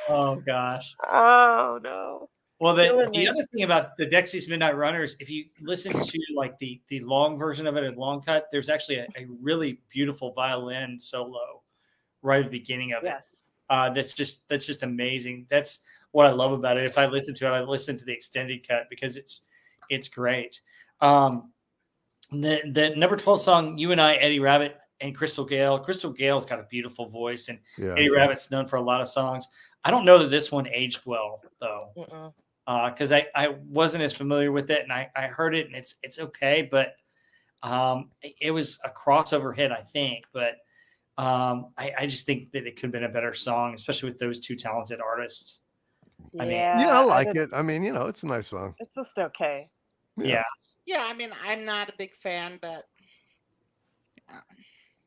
Oh gosh. Oh, no. Well, Killing the me. other thing about the Dexys Midnight Runners, if you listen to like the long version of it, a long cut, there's actually a really beautiful violin solo right at the beginning of it. Yes. That's just amazing. That's what I love about it. If I listen to it, I listen to the extended cut because it's great. The number 12 song, You and I, Eddie Rabbitt and Crystal Gale. Crystal Gale's got a beautiful voice, and Eddie Rabbitt's known for a lot of songs. I don't know that this one aged well though, because I wasn't as familiar with it, and I heard it, and it's okay, but it was a crossover hit, I think, but I just think that it could have been a better song, especially with those two talented artists. I like it. I mean, it's a nice song. It's just okay. Yeah. Yeah, I mean, I'm not a big fan, but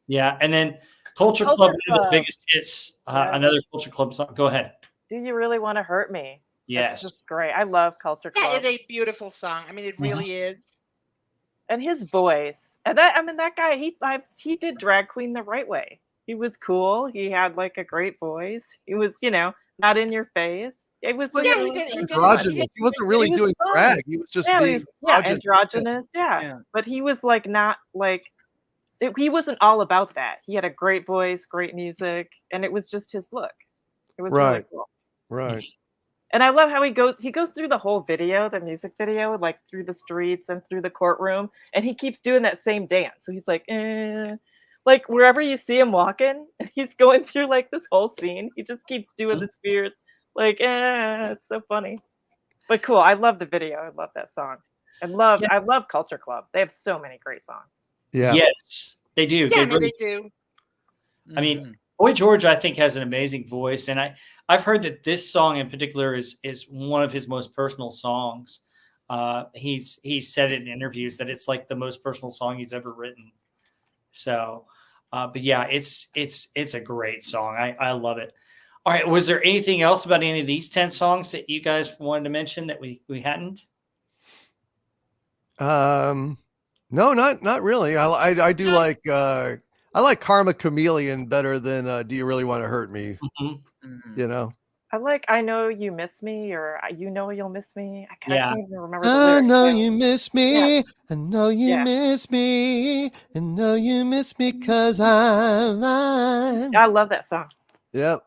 yeah. And then Culture Club, one of the biggest hits. Another Culture Club song. Go ahead. Do You Really Want to Hurt Me? Yes. That's just great. I love Culture Club. that is a beautiful song. I mean, it really is. And his voice. And that guy, he did drag queen the right way. He was cool. He had like a great voice. He was, not in your face. It was androgynous. He wasn't really doing drag. He was just being androgynous. Yeah. But he was like not like he wasn't all about that. He had a great voice, great music, and it was just his look. It was really cool. Right. And I love how he goes through the whole video, the music video, like through the streets and through the courtroom, and he keeps doing that same dance. So he's like, like wherever you see him walking, and he's going through like this whole scene. He just keeps doing this weird, like, it's so funny. But cool. I love the video. I love that song. I love Culture Club. They have so many great songs. Yeah. Yes, they do. Yeah, they do. I mean, Boy George, I think, has an amazing voice, and I've heard that this song in particular is one of his most personal songs. He's said it in interviews that it's like the most personal song he's ever written. So, but yeah, it's a great song. I love it. All right, was there anything else about any of these 10 songs that you guys wanted to mention that we hadn't? No, not really. I do like I like Karma Chameleon better than Do You Really Want to Hurt Me? I like I Know You Miss Me, or You Know You'll Miss Me. I can't even remember the I lyrics. know you miss me. Yeah. I know you miss me. I know you miss me because I'm mine. I love that song. Yep.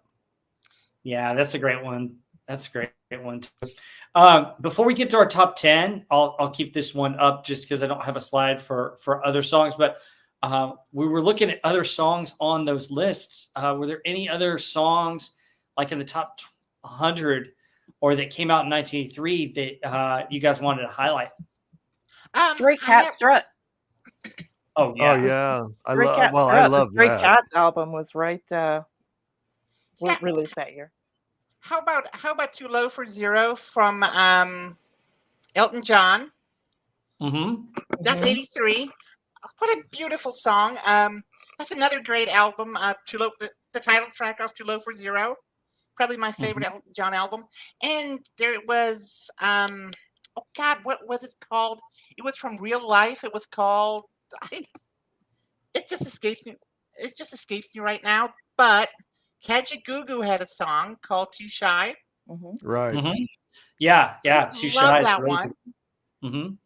Yeah, that's a great one. That's a great one too. Before we get to our top 10, I'll keep this one up just because I don't have a slide for other songs. But we were looking at other songs on those lists. Were there any other songs like in the top 100 or that came out in 1983 that you guys wanted to highlight? Stray Cat Strut. Oh yeah. Oh yeah. I The love Stray that. Cats album was released that year. How about Too Low for Zero from Elton John? That's 83. What a beautiful song. That's another great album. Too Low, the title track of Too Low for Zero. Probably my favorite Elton John album. And there was oh God, what was it called? It was from real life. It was called it just escapes me. It just escapes me right now. But Kajagoogoo had a song called "Too Shy." Right. Yeah, I Too love Shy is that really one. good.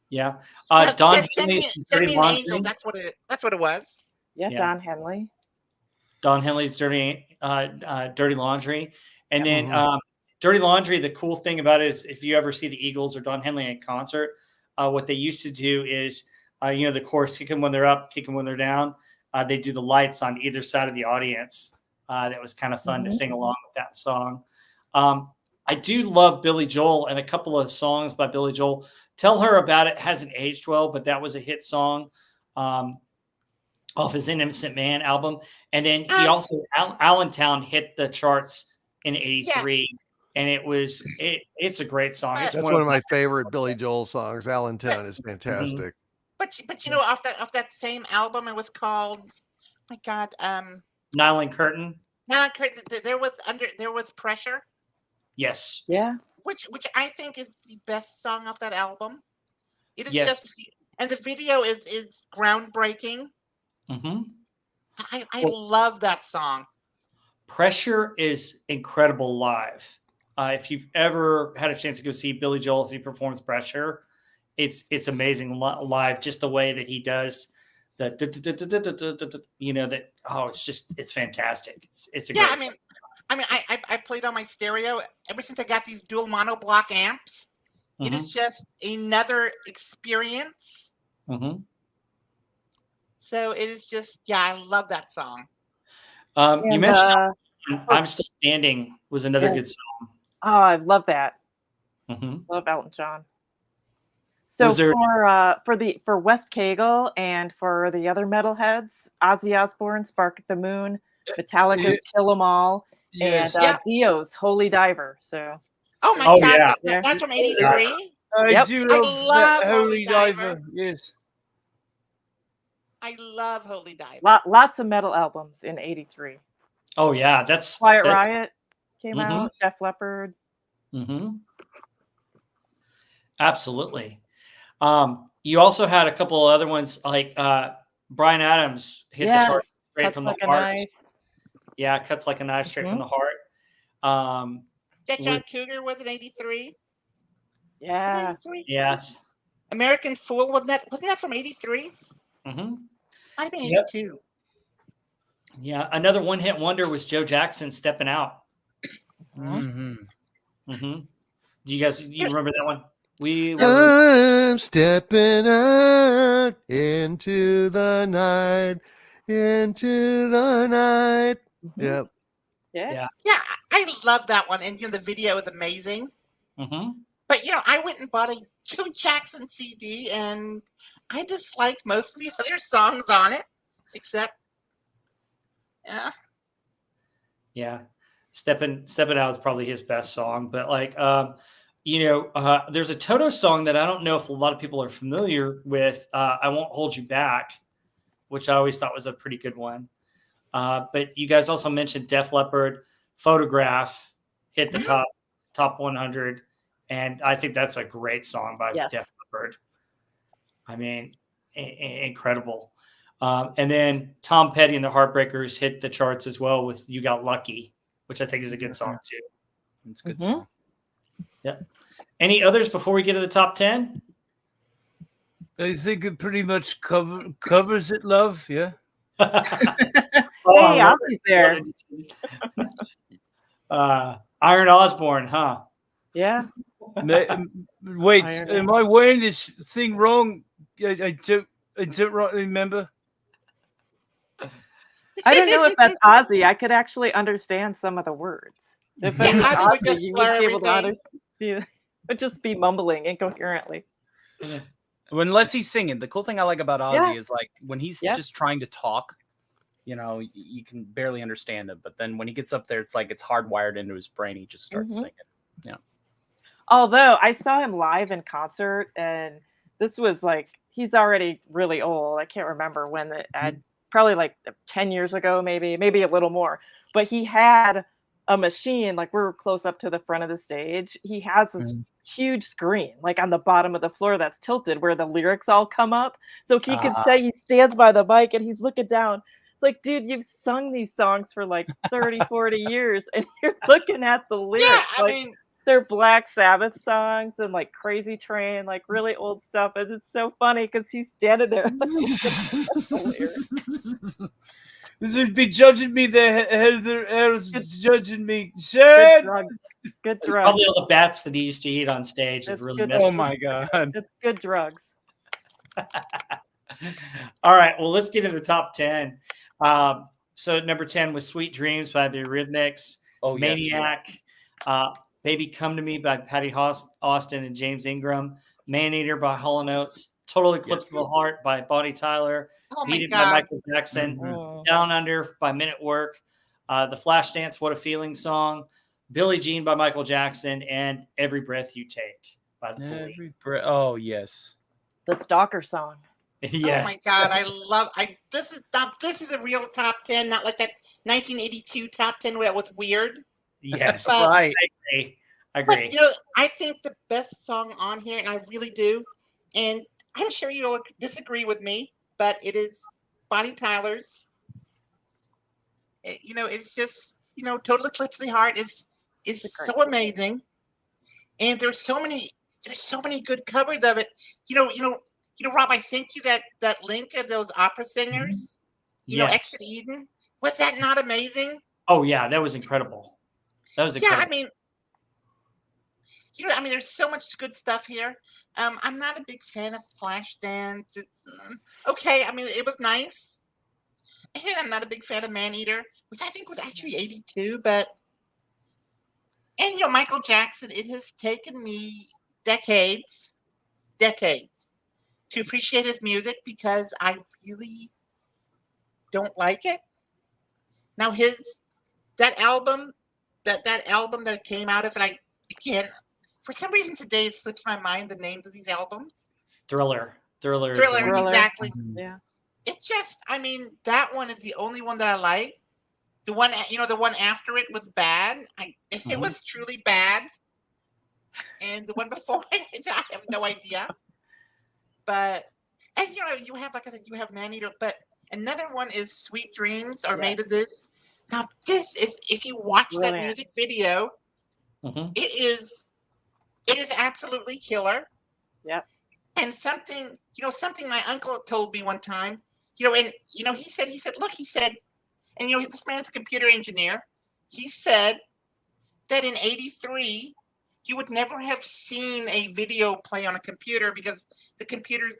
Yeah. Send, Don send Henley's me, send Dirty me an angel. Laundry. That's what it was. Yeah, Yeah. Don Henley. Don Henley's Dirty Laundry. And then Mhm. Dirty Laundry, the cool thing about it is if you ever see the Eagles or Don Henley in concert, what they used to do is, the chorus, kick them when they're up, kick them when they're down. They do the lights on either side of the audience. That was kind of fun to sing along with that song. I do love Billy Joel, and a couple of songs by Billy Joel. Tell Her About It hasn't aged well, but that was a hit song off his Innocent Man album. And then he also, Allentown hit the charts in '83. And it's a great song. It's That's one one of my favorite Billy Joel songs. Allentown is fantastic. But you know, off that same album, it was called, oh my God, Nylon Curtain. there was Pressure. Yes. Yeah. Which I think is the best song off that album. It is Yes. just, and the video is groundbreaking. I love that song. Pressure is incredible live. If you've ever had a chance to go see Billy Joel, if he performs Pressure, it's amazing live. Just the way that he does the, it's fantastic. It's a great song. I played on my stereo ever since I got these dual monoblock amps. It is just another experience. So it is just, I love that song. You mentioned I'm Still Standing was another good song. Oh, I love that. Love Elton John. So for West Cagle and for the other metalheads, Ozzy Osbourne, Spark at the Moon, Metallica's Kill 'Em All, and Dio's Holy Diver. So. Oh my God, that's from '83. I do love Holy Diver. Yes. I love Holy Diver. Lots of metal albums in '83. Oh yeah, that's Quiet Riot came out. Def Leppard. Absolutely. You also had a couple of other ones like Bryan Adams hit the charts straight from the heart. Yeah, Cuts Like a Knife straight from the heart. That John Cougar was in '83. Yeah. Yes. American Fool, wasn't that from '83? I think '82. Yeah, another one-hit wonder was Joe Jackson, Stepping Out. Do you remember that one? I'm stepping out into the night, Yep. Yeah. Yeah, I love that one, and the video is amazing. But I went and bought a Joe Jackson CD, and I dislike most of the other songs on it, except Stepping Out is probably his best song, but there's a Toto song that I don't know if a lot of people are familiar with. I Won't Hold You Back, which I always thought was a pretty good one. But you guys also mentioned Def Leppard, Photograph hit the top 100, and I think that's a great song by Def Leppard. I mean, incredible. And then Tom Petty and the Heartbreakers hit the charts as well with "You Got Lucky," which I think is a good song too. It's a good song. Yeah. Any others before we get to the top 10? I think it pretty much covers it, love. Yeah. Hey, Ozzy's there. Iron Osborne, huh? Yeah. Wait, am I wearing this thing wrong? I don't remember. I don't know if that's Ozzy. I could actually understand some of the words. If it was Ozzy, you would be able to understand. It would just be mumbling incoherently. Unless he's singing. The cool thing I like about Ozzy is when he's just trying to talk, you can barely understand him. But then when he gets up there, it's like it's hardwired into his brain. He just starts singing. Yeah. Although I saw him live in concert, and this was he's already really old. I can't remember when probably 10 years ago, maybe a little more. But he had a machine, like we were close up to the front of the stage. He has this huge screen, like on the bottom of the floor that's tilted where the lyrics all come up. So he could say he stands by the mic and he's looking down. It's like, dude, you've sung these songs for like 30, 40 years and you're looking at the lyrics. I like mean, they're Black Sabbath songs and like Crazy Train, like really old stuff. And it's so funny because he's standing there. This would be judging me. Heather else judging me. Good Shit. drugs. Good It's drugs. probably all the bats that he used to eat on stage have It's really good. messed Oh with my god. It's good drugs. All right, well, let's get into the top 10. So number 10 was Sweet Dreams by the Eurythmics. Oh, yes. Maniac, Baby Come to Me by Patty Austin and James Ingram. Maneater by Hall & Oates. Total Eclipse of the Heart by Bonnie Tyler. oh my Beat It by God. Michael Jackson. Oh. Down Under by Men at Work. The Flashdance, What a Feeling song. Billie Jean by Michael Jackson. And Every Breath You Take by the Police. Oh, yes. The Stalker song. Yes. Oh my God, this is a real top 10, not like that 1982 top 10 where it was weird. Yes. But- Right. I agree. But you know, I think the best song on here, and I really do, and I'm sure you'll disagree with me, but it is Bonnie Tyler's. You know, it's just, you know, Total Eclipse of the Heart is so amazing, and there's so many good covers of it. You know, Rob, I sent you that link of those opera singers. You know, Yes. Exit Eden. Was that not amazing? Oh yeah, that was incredible. That was incredible. Yeah, I mean, there's so much good stuff here. I'm not a big fan of Flashdance. It's okay. I mean, it was nice. And I'm not a big fan of Maneater, which I think was actually 82. And Michael Jackson. It has taken me decades to appreciate his music because I really don't like it. Now that album that came out of it, I can't. For some reason today it slips my mind the names of these albums. Thriller, exactly. Yeah. It's just, I mean, that one is the only one that I like. The one after it was bad. It was truly bad. And the one before it, I have no idea. But you have, like I said, you have Maneater, but another one is Sweet Dreams are made of this. Now this is, if you watch that music video, it is absolutely killer. Yep. And something my uncle told me one time, he said, and this man's a computer engineer. He said that in '83, you would never have seen a video play on a computer because the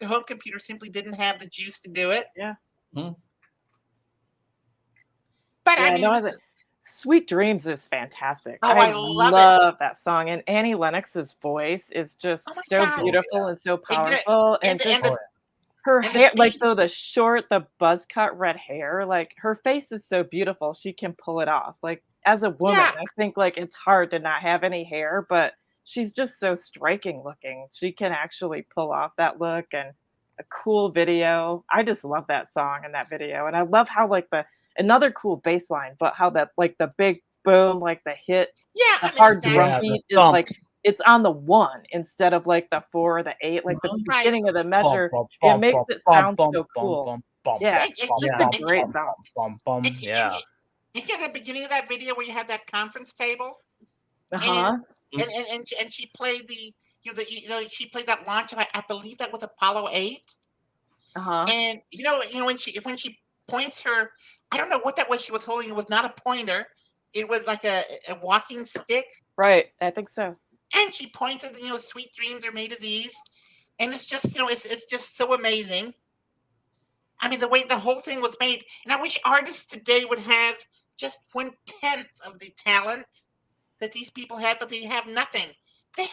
home computer simply didn't have the juice to do it. Yeah. Hmm. But Yeah, I mean, no, Sweet Dreams is fantastic. Oh, I love love that song. And Annie Lennox's voice is just so God. beautiful and so powerful. And her and the hair, like beat. the buzz cut red hair, like her face is so beautiful. She can pull it off. Like as a woman, Yeah. I think like it's hard to not have any hair, but she's just so striking looking. She can actually pull off that look and a cool video. I just love that song and that video. And I love how like another cool bass line, but how that like the big boom, like the hit, the hard drum beat is like it's on the 1 instead of like the 4 or the 8, like the beginning of the measure. It makes it sound so cool. Yeah, it's just a great song. Yeah. You hear the beginning of that video where you have that conference table, Uh-huh. and she played she played that launch of, I believe that was Apollo 8. Uh-huh. And when she points her, I don't know what that was she was holding. It was not a pointer. It was like a walking stick. Right. I think so. And she points at, Sweet Dreams are made of these. And it's just, it's just so amazing. I mean, the way the whole thing was made. And I wish artists today would have just 1/10 of the talent that these people had, but they have nothing. They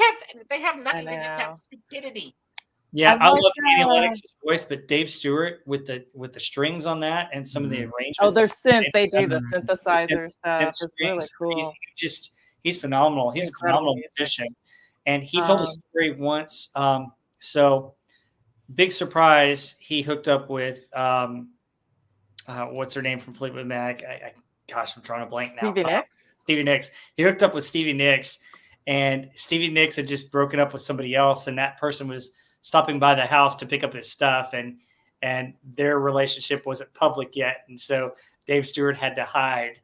have nothing. They just have stupidity. Yeah, I like love Annie Lennox's voice, but Dave Stewart with the strings on that and some of the arrangements. Oh, they're synth. They do the synthesizer stuff. It's really cool. He's phenomenal. He's a phenomenal musician. And he told a story once. So big surprise, he hooked up with what's her name from Fleetwood Mac? gosh, I'm trying to blank now. Stevie Nicks. Stevie Nicks. He hooked up with Stevie Nicks, and Stevie Nicks had just broken up with somebody else, and that person was stopping by the house to pick up his stuff, and their relationship wasn't public yet, and so Dave Stewart had to hide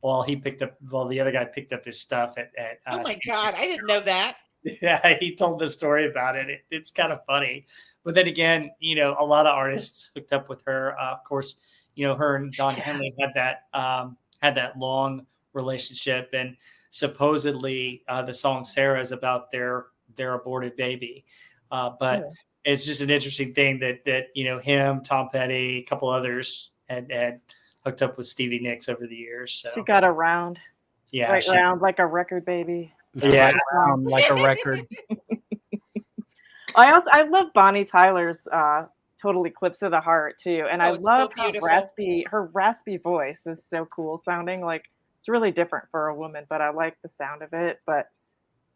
while the other guy picked up his stuff at oh my God, I didn't know that. Yeah, he told the story about it. It's kind of funny. But then again, a lot of artists hooked up with her. Of course, her and Don Henley had that long relationship, and supposedly the song Sarah is about their aborted baby. But it's just an interesting thing that him, Tom Petty, a couple others had hooked up with Stevie Nicks over the years. So she got around. Yeah, right round like a record baby. Yeah, like a record. I love Bonnie Tyler's Total Eclipse of the Heart too, and I love so how her raspy voice is so cool sounding. Like it's really different for a woman, but I like the sound of it.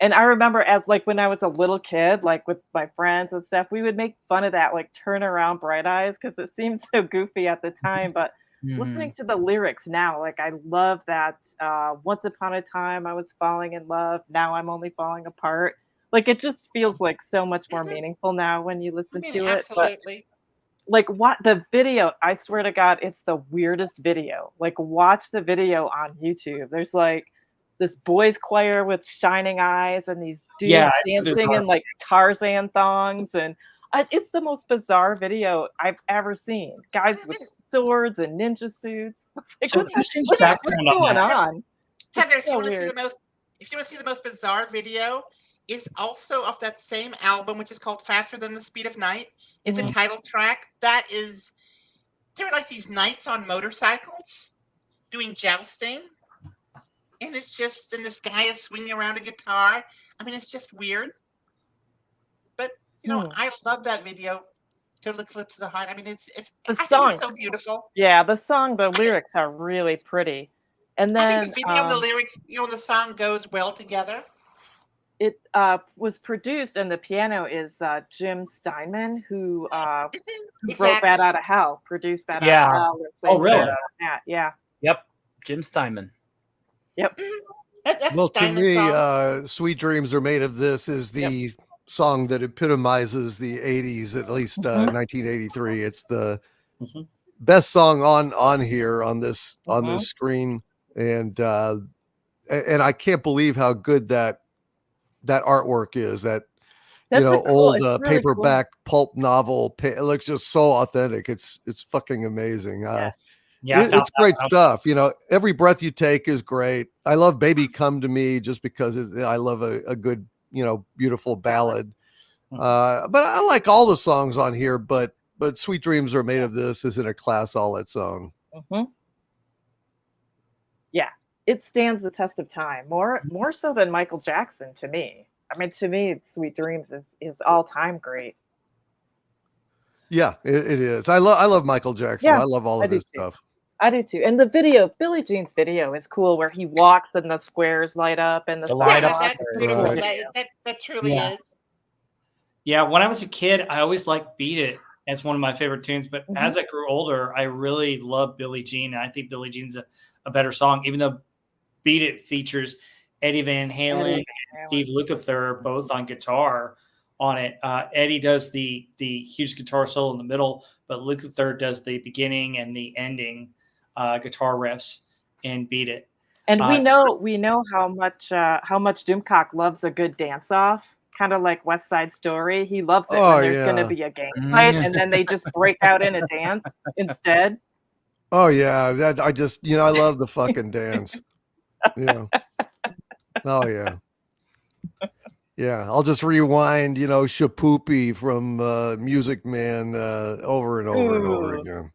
And I remember when I was a little kid, like with my friends and stuff, we would make fun of that, like Turn Around Bright Eyes, because it seemed so goofy at the time. But listening to the lyrics now, like I love that once upon a time I was falling in love, now I'm only falling apart. Like it just feels like so much more meaningful now when you listen to it. Absolutely. But like what the video, I swear to God, it's the weirdest video. Like watch the video on YouTube. There's like this boys choir with shining eyes and these dudes dancing in like Tarzan thongs, and it's the most bizarre video I've ever seen. Guys with swords and ninja suits. Like, so what's background going that? on? Heather, if you want to see the most bizarre video, it's also off that same album, which is called Faster Than the Speed of Night. It's a title track. There are like these knights on motorcycles doing jousting. And it's just, and this guy is swinging around a guitar. I mean, it's just weird. But, I love that video. Total Eclipse of the Heart. I mean, I think it's so beautiful. Yeah, the lyrics are really pretty. And then I think the video and the lyrics, the song goes well together. It was produced, and the piano is Jim Steinman, who wrote Bat Out of Hell, produced Bat Out of Hell. Oh, really? Yeah. Yep. Jim Steinman. Yep. That's well, to me, song. Sweet Dreams Are Made of This is the song that epitomizes the 80s, at least 1983. It's the best song on here on this screen. And I can't believe how good that artwork is. That's old really paperback pulp novel. It looks just so authentic. It's fucking amazing. It's great stuff. Every Breath You Take is great. I love Baby Come to Me just because I love a good, beautiful ballad. But I like all the songs on here, but Sweet Dreams Are Made of This is in a class all its own. Yeah, it stands the test of time, more so than Michael Jackson to me. I mean, to me, Sweet Dreams is all time great. Yeah, it is. I love Michael Jackson. I love all of his stuff. I do too. And the video, Billie Jean's video, is cool, where he walks and the squares light up and the light up. That's beautiful. That truly is. Yeah, when I was a kid, I always liked Beat It as one of my favorite tunes. But as I grew older, I really love Billie Jean. And I think Billie Jean's a better song, even though Beat It features Eddie Van Halen and Steve Lukather both on guitar on it. Eddie does the huge guitar solo in the middle, but Lukather does the beginning and the ending guitar riffs and Beat It. And we know how much Doomcock loves a good dance off, kind of like West Side Story. He loves it when there's going to be a gang fight, and then they just break out in a dance instead. Oh yeah, I love the fucking dance. Oh yeah. Yeah, I'll just rewind, Shapoopy from Music Man over and over and over again.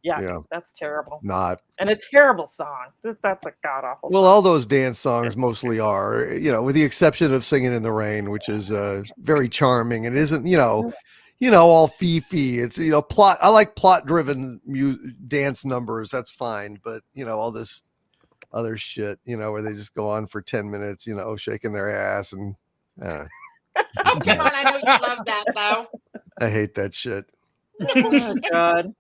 Yeah, that's terrible. Not. And a terrible song. That's a god-awful Well, song. all those dance songs mostly are, with the exception of Singing in the Rain, which is very charming. It isn't, all fifi. It's, plot. I like plot-driven dance numbers. That's fine. But, all this other shit, where they just go on for 10 minutes, shaking their ass and... Oh, come on. I know you love that, though. I hate that shit. Oh, God.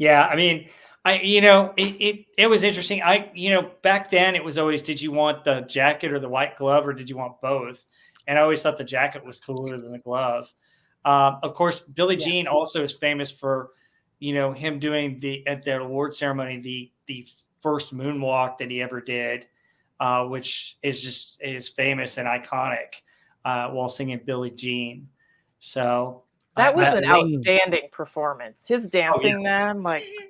Yeah, I mean, it was interesting. Back then it was always, did you want the jacket or the white glove, or did you want both? And I always thought the jacket was cooler than the glove. Of course, Billie Jean also is famous for, him doing at the award ceremony the first moonwalk that he ever did, which is famous and iconic, while singing Billie Jean. So. That was an outstanding performance. His dancing then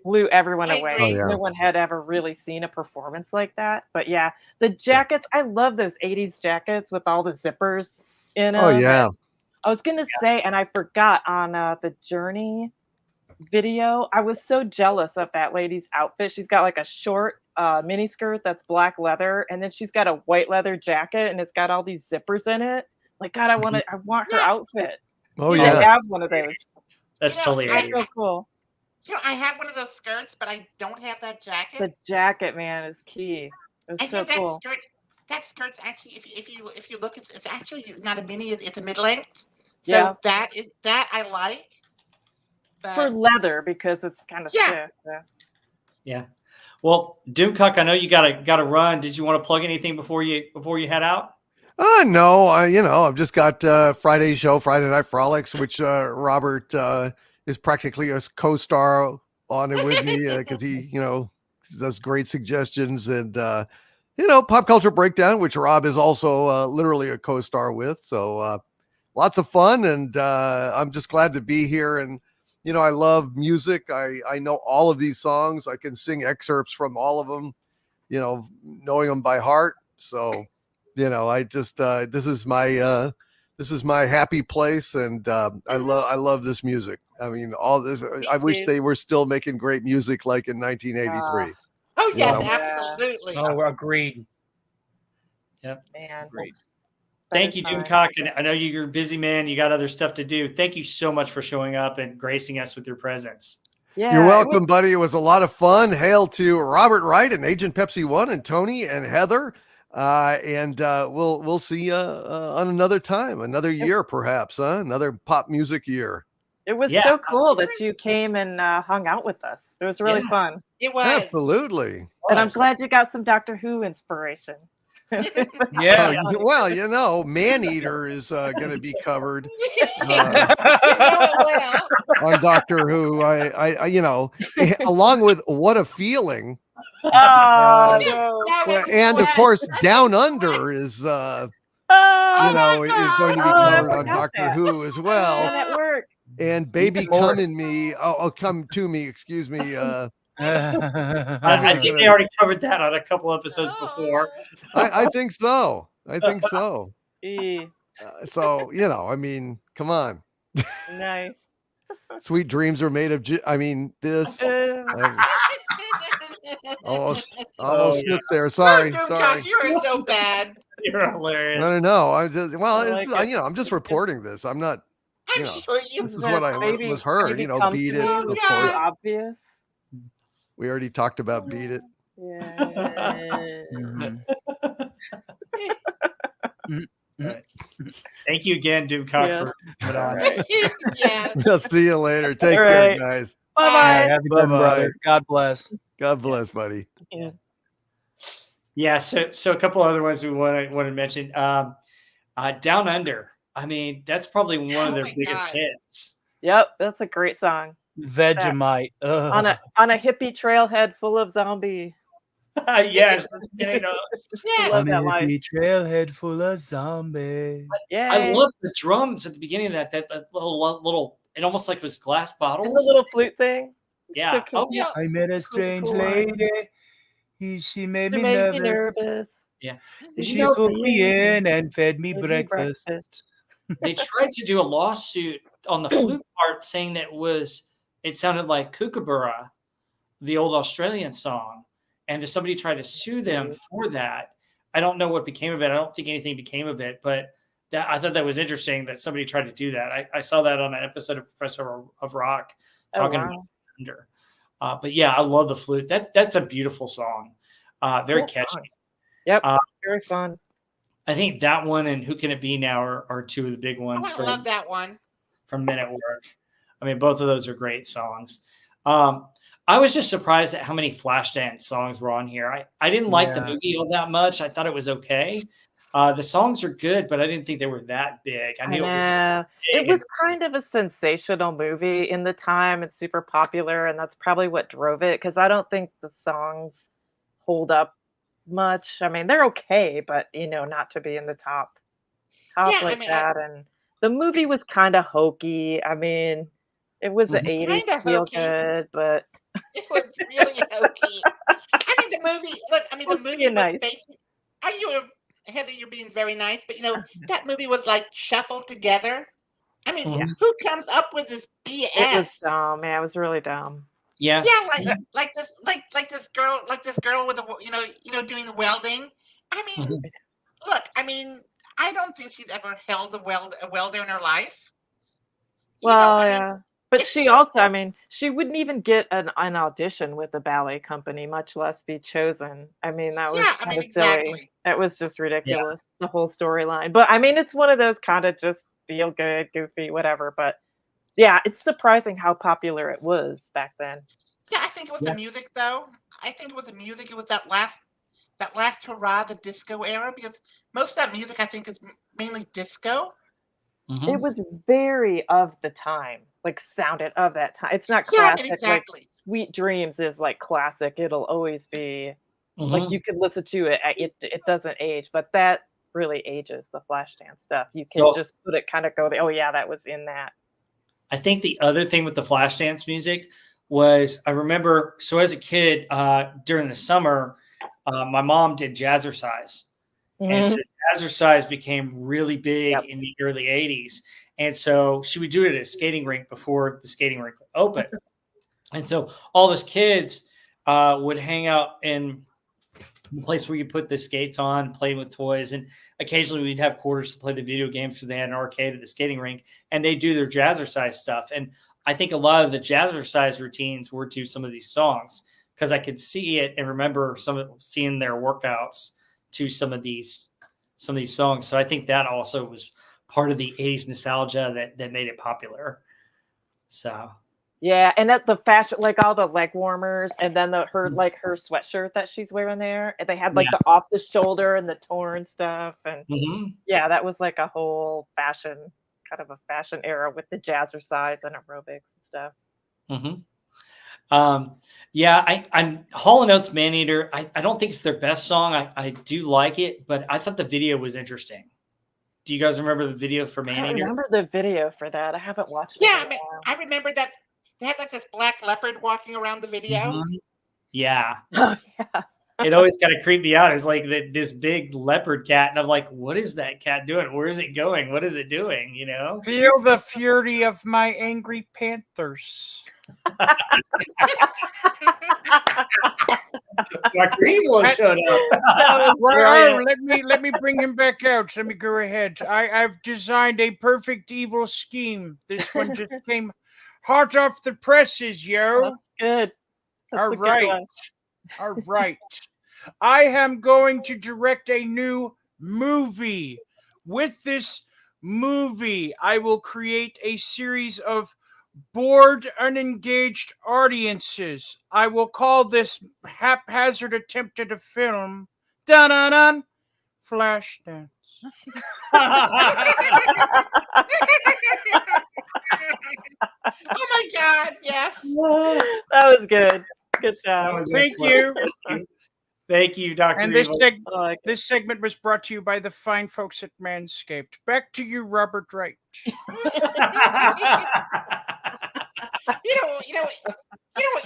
blew everyone away. Oh, yeah. No one had ever really seen a performance like that. But yeah, the jackets, I love those 80s jackets with all the zippers in them. Oh, yeah. I was going to say, and I forgot on the Journey video, I was so jealous of that lady's outfit. She's got like a short mini skirt that's black leather, and then she's got a white leather jacket, and it's got all these zippers in it. Like, God, I want her outfit. Oh, I yeah. have one of those. That's totally so cool. I have one of those skirts, but I don't have that jacket. The jacket, man, is key. It's so cool. That skirt's actually, if you look, it's actually not a mini; it's a mid length. So Yeah. that I like. But For leather, because it's kind of stiff. Yeah. Well, Doomcock, I know you gotta run. Did you want to plug anything before you head out? No, I've just got Friday Night Frolics, which Robert is practically a co-star on it with me because he, does great suggestions, and Pop Culture Breakdown, which Rob is also literally a co-star with. So lots of fun, and I'm just glad to be here. And I love music. I know all of these songs. I can sing excerpts from all of them, knowing them by heart. So. I just this is my happy place, and I love this music. I mean, all this. I wish they were still making great music like in 1983. Oh yes, absolutely. Oh, agreed. Yep. Man. Agreed. Thank you, Doomcock. And I know you're a busy man. You got other stuff to do. Thank you so much for showing up and gracing us with your presence. Yeah, you're welcome, buddy. It was a lot of fun. Hail to Robert Wright and Agent Pepsi 1 and Tony and Heather. And we'll see you on another time, another year, perhaps, another pop music year. It was so cool that you came and hung out with us. It was really fun. It was. Absolutely. And I'm glad you got some Doctor Who inspiration. Yeah. Well, Maneater is going to be covered on Doctor Who. I along with What a Feeling. And of course, Down Under is is going to be covered on Doctor Who as well. And Baby Come in Me, Come to Me, excuse me. I think they already covered that on a couple episodes before. I think so. So I mean, come on. Nice. Sweet Dreams are made of. This. Almost slipped there. Sorry. You are so bad. You're hilarious. No. I'm just reporting this. I'm not. Sure this is what I was heard. Beat It. Of course. Obvious. We already talked about Beat It. Right. Thank you again, Doomcock, for putting on. I'll see you later. Take care, guys. Bye-bye. Have a good brother. God bless. God bless, buddy. Yeah. So a couple other ones we want to mention. Down Under. I mean, that's probably one of their biggest hits. Yep, that's a great song. Vegemite. On a hippie trailhead full of zombie. Yes. I love that line. Trailhead full of zombies. Yeah. I love the drums at the beginning of that little it almost like was glass bottles. And the little flute thing. Yeah. So cool. I met a strange lady. She made me nervous. Yeah. She took me in and fed me breakfast. They tried to do a lawsuit on the flute part, saying that it sounded like Kookaburra, the old Australian song. And if somebody tried to sue them for that, I don't know what became of it. I don't think anything became of it, but I thought that was interesting that somebody tried to do that. I saw that on an episode of Professor of Rock talking about Under. But yeah, I love the flute. That's a beautiful song. Very catchy. Yep. Very fun. I think that one and Who Can It Be Now are two of the big ones. I love that one. From Men at Work. I mean, both of those are great songs. I was just surprised at how many Flashdance songs were on here. I didn't like the movie all that much. I thought it was okay. The songs are good, but I didn't think they were that big. I knew it was kind of a sensational movie in the time. It's super popular, and that's probably what drove it. Because I don't think the songs hold up much. I mean, they're okay, but not to be in the top like that. And the movie was kind of hokey. I mean, it was the 80s feel good, but it was really hokey. I mean, the movie. Look, I mean, the movie was basic. Heather, you're being very nice, but that movie was like shuffled together. I mean, who comes up with this BS? It was dumb. Yeah, it was really dumb. Yeah. Yeah, like this girl with the doing the welding. I mean, look, I mean, I don't think she's ever held a welder in her life. Well, yeah. But she also, I mean, she wouldn't even get an audition with the ballet company, much less be chosen. I mean, that was kind of silly. It was just ridiculous, the whole storyline. But I mean, it's one of those kind of just feel good, goofy, whatever. But yeah, it's surprising how popular it was back then. Yeah, I think it was the music, though. I think it was the music. It was that last hurrah, the disco era, because most of that music, I think, is mainly disco. It was very of the time, like sounded of that time. It's not classic. Yeah, exactly. Like Sweet Dreams is like classic. It'll always be like you could listen to it. It doesn't age, but that really ages, the Flashdance stuff. You can just put it kind of go, oh yeah, that was in that. I think the other thing with the Flashdance music was I remember, so as a kid during the summer, my mom did jazzercise. And so jazzercise became really big in the early 80s. And so she would do it at a skating rink before the skating rink opened. And so all those kids would hang out in the place where you put the skates on, play with toys. And occasionally we'd have quarters to play the video games because they had an arcade at the skating rink. And they do their jazzercise stuff. And I think a lot of the jazzercise routines were to some of these songs because I could see it and remember seeing their workouts to some of these songs. So I think that also was part of the 80s nostalgia that made it popular. So yeah, and at the fashion, like all the leg warmers, and then her sweatshirt that she's wearing there, and they had like the off the shoulder and the torn stuff, and yeah, that was like a whole fashion era with the jazzercise and aerobics and stuff. I'm Hall & Oates Maneater. I don't think it's their best song. I do like it, but I thought the video was interesting. Do you guys remember the video for Maneater? I remember the video for that. I haven't watched it. Yeah, I remember that they had like this black leopard walking around the video. Yeah. Oh yeah. It always kind of creeped me out. It's like this big leopard cat, and I'm like, what is that cat doing? Where is it going? What is it doing? Feel the fury of my angry panthers. Dr. Evil showed up. Let me bring him back out. Let me go ahead. I've designed a perfect evil scheme. This one just came hot off the presses, yo. That's good. That's All right. All right. I am going to direct a new movie. With this movie, I will create a series of bored, unengaged audiences. I will call this haphazard attempt at a film dun-dun-dun, Flashdance. Oh my God, yes. That was good. Good job. Thank you. Thank you, Dr. And this segment was brought to you by the fine folks at Manscaped. Back to you, Robert Wright. You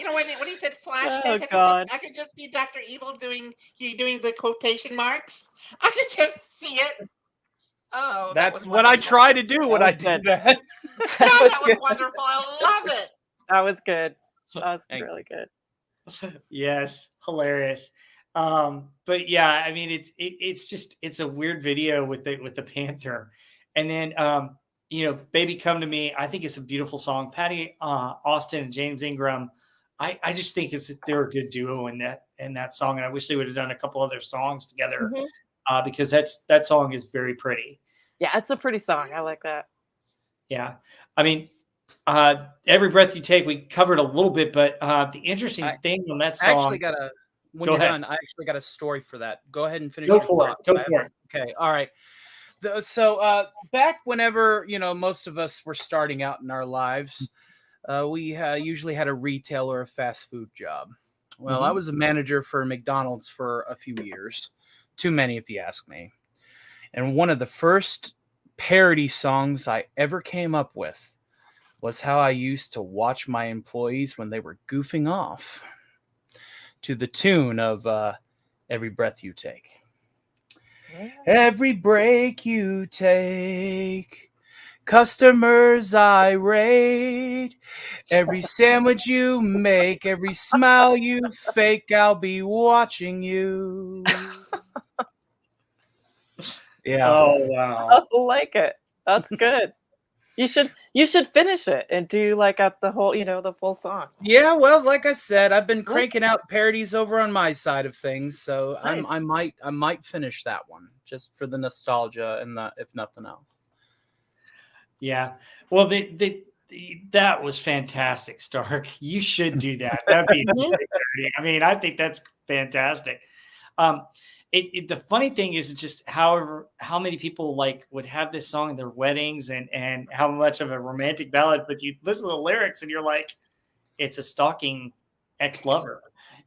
know when he said Flashdance, I could just see Dr. Evil doing the quotation marks. I could just see it. Oh, that's what I try to do when I do that. That was wonderful. I love it. That was good. That was really good. Yes, hilarious. But yeah, I mean, it's a weird video with the Panther, and then Baby Come to Me. I think it's a beautiful song. Patty Austin and James Ingram. I just think they're a good duo in that song, and I wish they would have done a couple other songs together because that song is very pretty. Yeah, it's a pretty song. I like that. Yeah, I mean, Every Breath You Take, we covered a little bit, but the interesting thing on that I actually song. got a. When Go you're ahead. done, I actually got a story for that. Go ahead and finish Go your for thought. it. Go for it. Okay. All right. So back whenever most of us were starting out in our lives, we usually had a retail or a fast food job. Well, I was a manager for McDonald's for a few years, too many if you ask me. And one of the first parody songs I ever came up with was how I used to watch my employees when they were goofing off to the tune of Every Breath You Take. Every break you take, customers irate. Every sandwich you make, every smile you fake, I'll be watching you. Yeah. Oh wow. I like it. That's good. You should finish it and do like the whole, the full song. Yeah, well, like I said, I've been cranking out parodies over on my side of things, so Nice. I might finish that one just for the nostalgia and if nothing else. Yeah. Well, that was fantastic, Stark. You should do that. That'd be amazing. I mean, I think that's fantastic. The funny thing is just how many people would have this song in their weddings and how much of a romantic ballad, but you listen to the lyrics and you're like, it's a stalking ex-lover.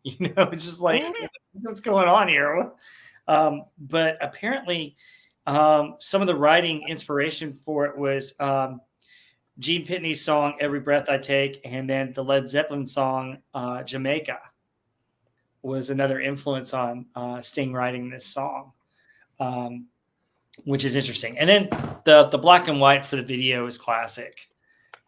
It's just like, what's going on here? But apparently some of the writing inspiration for it was Gene Pitney's song Every Breath I Take, and then the Led Zeppelin song Jamaica was another influence on Sting writing this song, which is interesting. And then the black and white for the video is classic,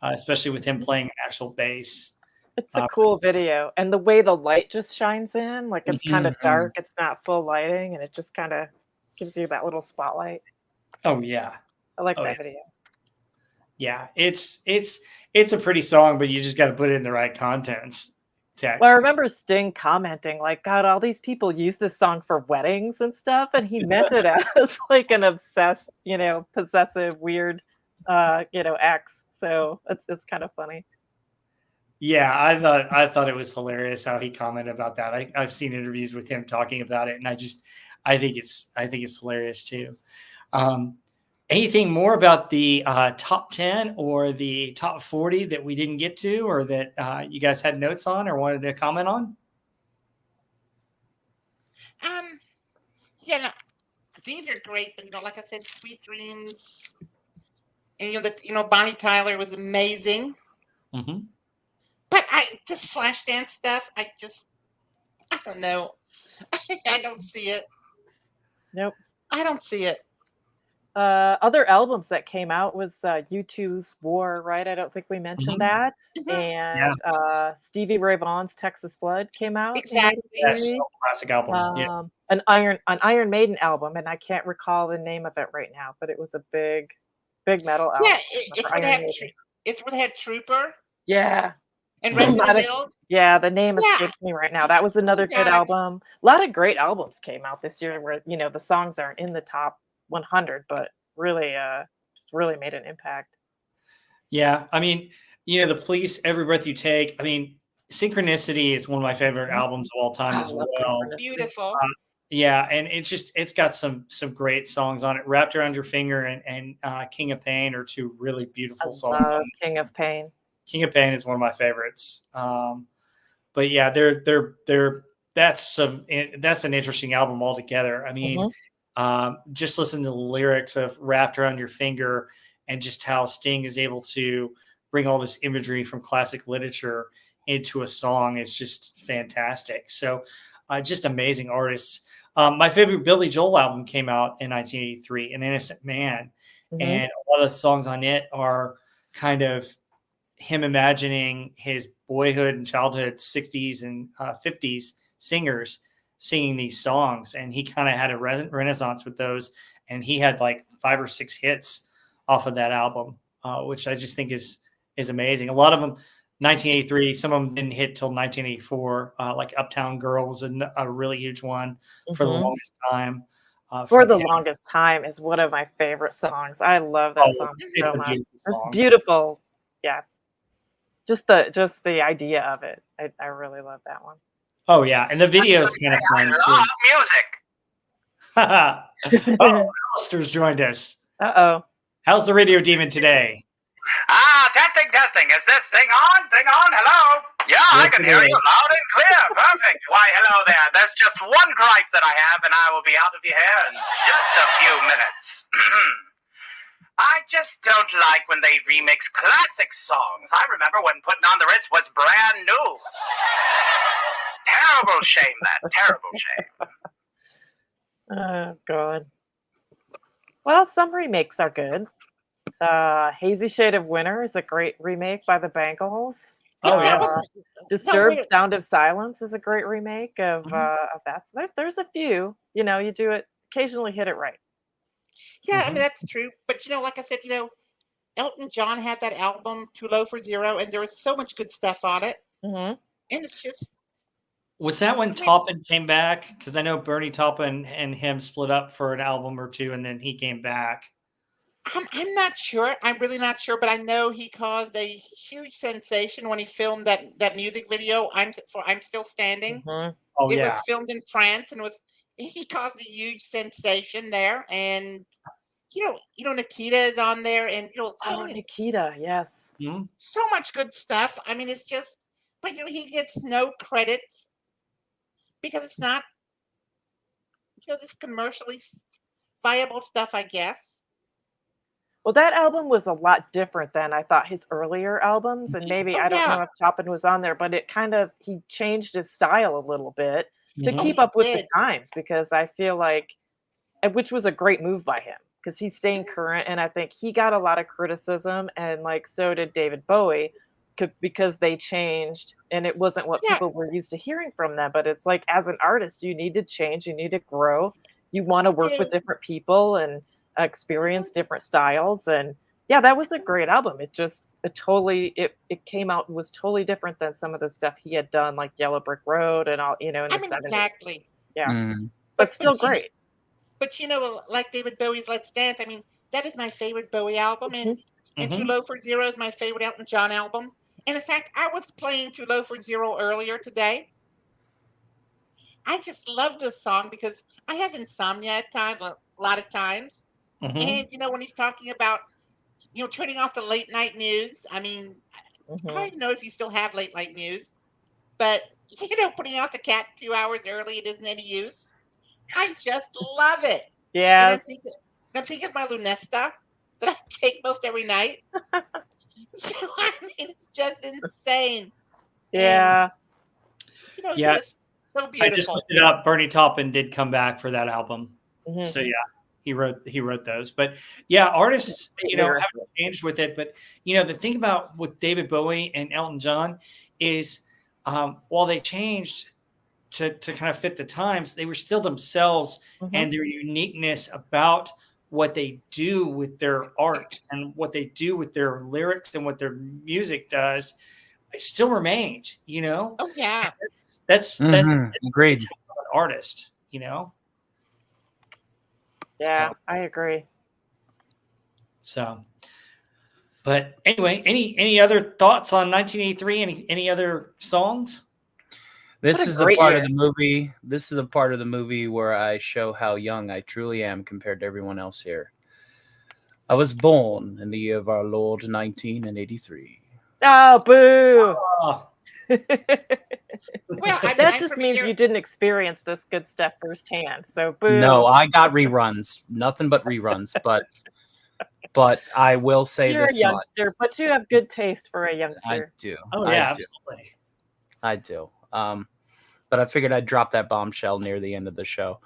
especially with him playing actual bass. It's a cool video, and the way the light just shines in, like it's kind of dark, it's not full lighting, and it just kind of gives you that little spotlight. Oh yeah, I like that video. Yeah, it's a pretty song, but you just got to put it in the right text. Well, I remember Sting commenting like, God, all these people use this song for weddings and stuff, and he meant it as like an obsessed, possessive, weird, ex. So it's kind of funny. Yeah, I thought it was hilarious how he commented about that. I've seen interviews with him talking about it, and I think it's hilarious too. Anything more about the top 10 or the top 40 that we didn't get to, or that you guys had notes on or wanted to comment on? Yeah, no, these are great, but like I said, Sweet Dreams, and Bonnie Tyler was amazing. Mm-hmm. But just Flashdance stuff, I don't know. I don't see it. Nope. I don't see it. Other albums that came out was U2's War, right? I don't think we mentioned that. And Stevie Ray Vaughan's Texas Flood came out. Exactly. Yes, classic album. Yes. An Iron Maiden album, and I can't recall the name of it right now, but it was a big metal album. Yeah, it's where they had Trooper. Yeah. And Red Yeah, the name escapes me right now. That was another good album. A lot of great albums came out this year where, the songs aren't in the top 100, but really made an impact. Yeah, I mean, the Police, Every Breath You Take. I mean, Synchronicity is one of my favorite albums of all time as well. Beautiful. Yeah, and it's got some great songs on it. Wrapped Around Your Finger and King of Pain are two really beautiful songs. King of Pain. King of Pain is one of my favorites. But yeah, that's an interesting album altogether. I mean, just listen to the lyrics of Wrapped Around Your Finger and just how Sting is able to bring all this imagery from classic literature into a song is just fantastic. So just amazing artists. My favorite Billy Joel album came out in 1983, An Innocent Man. And a lot of the songs on it are kind of him imagining his boyhood and childhood 60s and 50s singers singing these songs. And he kind of had a renaissance with those. And he had like 5 or 6 hits off of that album, which I just think is amazing. A lot of them, 1983, some of them didn't hit till 1984, like Uptown Girl was a really huge one for the longest time. For the Longest Time is one of my favorite songs. I love that song so much. It's beautiful. Yeah. Just the idea of it. I really love that one. Oh yeah, and the video is kind of fun too. Music. Oh, Alistair's joined us. Uh-oh. How's the radio demon today? Testing. Is this thing on? Hello? Yeah, I Yes, can it hear is. you loud and clear. Perfect. Why, hello there. There's just one gripe that I have, and I will be out of your hair in just a few minutes. I just don't like when they remix classic songs. I remember when Putting on the Ritz was brand new. Terrible shame, that. Terrible shame. Oh God. Well, some remakes are good. Hazy Shade of Winter is a great remake by the Bangles. Oh yeah. Disturbed Sound of Silence is a great remake of that. So there's a few. You know, you do it occasionally, hit it right. Yeah, I mean that's true. But like I said, Elton John had that album Too Low for Zero, and there was so much good stuff on it. Mm-hmm. And it's just. Was that when Taupin came back? Because I know Bernie Taupin and him split up for an album or two, and then he came back. I'm not sure. I'm really not sure, but I know he caused a huge sensation when he filmed that music video. I'm Still Standing. Mm-hmm. Oh It yeah. was filmed in France, and he caused a huge sensation there. And Nikita is on there, and Nikita, yes. Mm-hmm. so much good stuff. I mean, it's just, but he gets no credit because it's not this commercially viable stuff, I guess. Well, that album was a lot different than I thought his earlier albums, and maybe I don't know if Taupin was on there, but it he changed his style a little bit to keep up with the times, because I feel like, which was a great move by him, because he's staying current, and I think he got a lot of criticism, and so did David Bowie, because they changed, and it wasn't what people were used to hearing from them. But it's like, as an artist, you need to change, you need to grow, you want to work with different people and experience different styles. And yeah, that was a great album. It just it came out and was totally different than some of the stuff he had done, like Yellow Brick Road and all, in the 70s. Exactly. Yeah. But still great. But like David Bowie's Let's Dance, I mean, that is my favorite Bowie album, and Too Low for Zero is my favorite Elton John album. And in fact, I was playing Too Low for Zero earlier today. I just love this song because I have insomnia at times, a lot of times. And when he's talking about turning off the late night news, I mean, I don't even know if you still have late night news, but putting out the cat 2 hours early, it isn't any use. I just love it. Yeah. I'm thinking of my Lunesta that I take most every night. So I mean, it's just insane. Yeah. And, just so beautiful. I just looked it up. Bernie Taupin did come back for that album. So yeah, he wrote those. But yeah, artists, haven't changed with it. But the thing about with David Bowie and Elton John is, while they changed to kind of fit the times, they were still themselves, and their uniqueness about what they do with their art and what they do with their lyrics and what their music does, it still remains, Oh yeah. That's agreed. An artist, Yeah, I agree. So, but anyway, any other thoughts on 1983? Any other songs? This is the part of the movie. This is the part of the movie where I show how young I truly am compared to everyone else here. I was born in the year of our Lord 1983. Oh, boo! Oh. Well, that just means you didn't experience this good stuff firsthand. So, boo. No, I got reruns. Nothing but reruns. But I will say You're this a youngster, but you have good taste for a youngster. I do. Oh yeah, absolutely. I do. But I figured I'd drop that bombshell near the end of the show.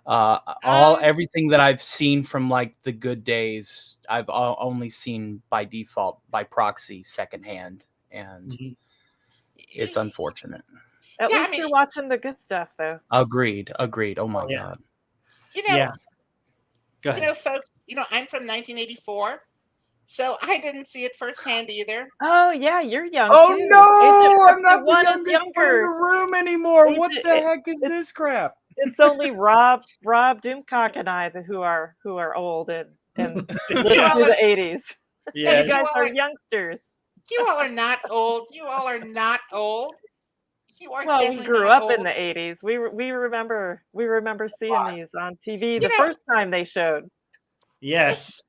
Everything that I've seen from like the good days, I've only seen by default, by proxy, secondhand, and it's unfortunate. At least you're watching the good stuff, though. Agreed. Oh my god. Go ahead. Folks, I'm from 1984. So I didn't see it firsthand either. Oh yeah, you're young. Oh too. no, I'm not the youngest younger in the room anymore. What the heck is this crap? It's only Rob Doomcock and I who are old and lived through the 80s. Yeah, you guys are youngsters. You all are not old. You all are not old. You are Well, we definitely grew not up old. in the 80s. We remember seeing these on TV the You know, first time they showed. Yes.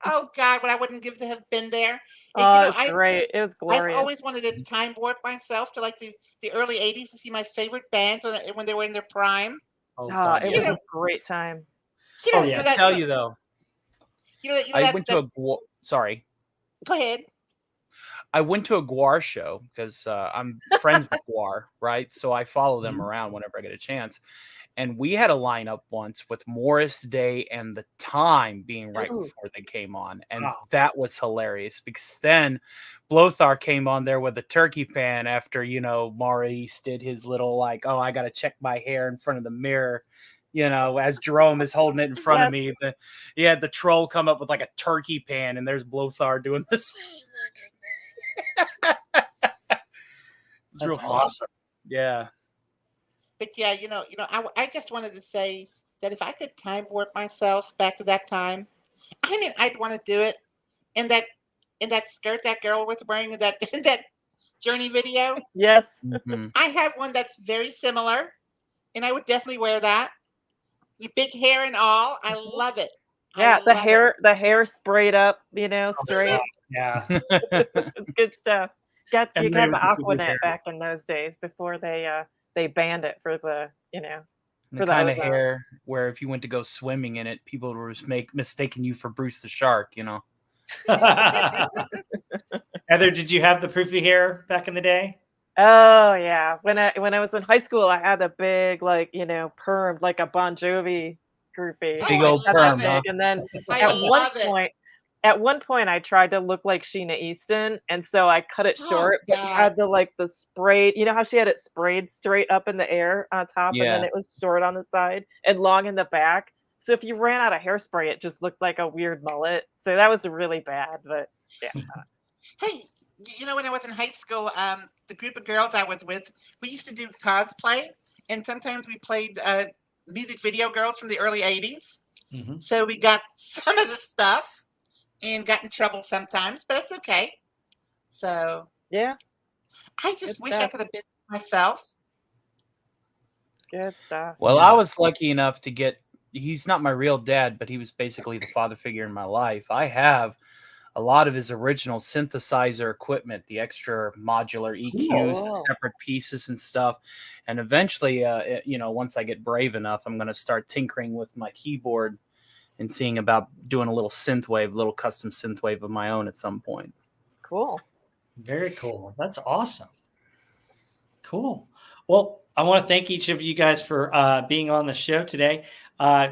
oh God, what I wouldn't give to have been there. And, Oh, it's great. It was I've glorious. always wanted to time warp myself to like the early 80s to see my favorite bands when they were in their prime. Oh, Oh, God, it You was know, a great time. you know, Oh, you yeah. know I that, tell you though, I went to a that's, sorry. go ahead. I went to a Guar show because I'm friends with Guar, right? So I follow them around whenever I get a chance. And we had a lineup once with Morris Day and The Time being right Ooh. before they came on. And Wow. that was hilarious because then Blothar came on there with a turkey pan after, Maurice did his little like, oh, I got to check my hair in front of the mirror. As Jerome is holding it in front of me, he had the troll come up with like a turkey pan, and there's Blothar doing this. It's That's real fun. awesome. Yeah. But yeah, I just wanted to say that if I could time warp myself back to that time, I mean, I'd want to do it in that skirt that girl was wearing in that in that Journey video. Yes. Mm-hmm. I have one that's very similar, and I would definitely wear that. The big hair and all. I love it. Yeah, I love it. the hair sprayed up, straight. Yeah. It's good stuff. You Everybody got the with the blue Aquanet hair. back in those days before they banned it for the The for the kind of ozone. hair where if you went to go swimming in it, people were mistaking you for Bruce the Shark, Heather, did you have the poofy hair back in the day? Oh yeah, when I was in high school, I had a big perm like a Bon Jovi groupie. Oh, Big I old Had love that perm, it. huh? big, and then I at one love it. point, at one point, I tried to look like Sheena Easton, and so I cut it Oh short, but God. had the sprayed. You know how she had it sprayed straight up in the air on top, and then Yeah. it was short on the side and long in the back. So if you ran out of hairspray, it just looked like a weird mullet. So that was really bad, but yeah. Hey, when I was in high school, the group of girls I was with, we used to do cosplay, and sometimes we played music video girls from the early 80s. Mm-hmm. So we got some of the stuff and got in trouble sometimes, but it's okay. So Yeah, I just good wish I stuff. could have been myself. Good stuff. Well, Yeah. I was lucky enough to get. He's not my real dad, but he was basically the father figure in my life. I have a lot of his original synthesizer equipment, the extra modular EQs, the Cool. separate pieces and stuff. And eventually, once I get brave enough, I'm going to start tinkering with my keyboard and seeing about doing a little custom synthwave of my own at some point. Cool. Very cool. That's awesome. Cool. Well, I want to thank each of you guys for being on the show today.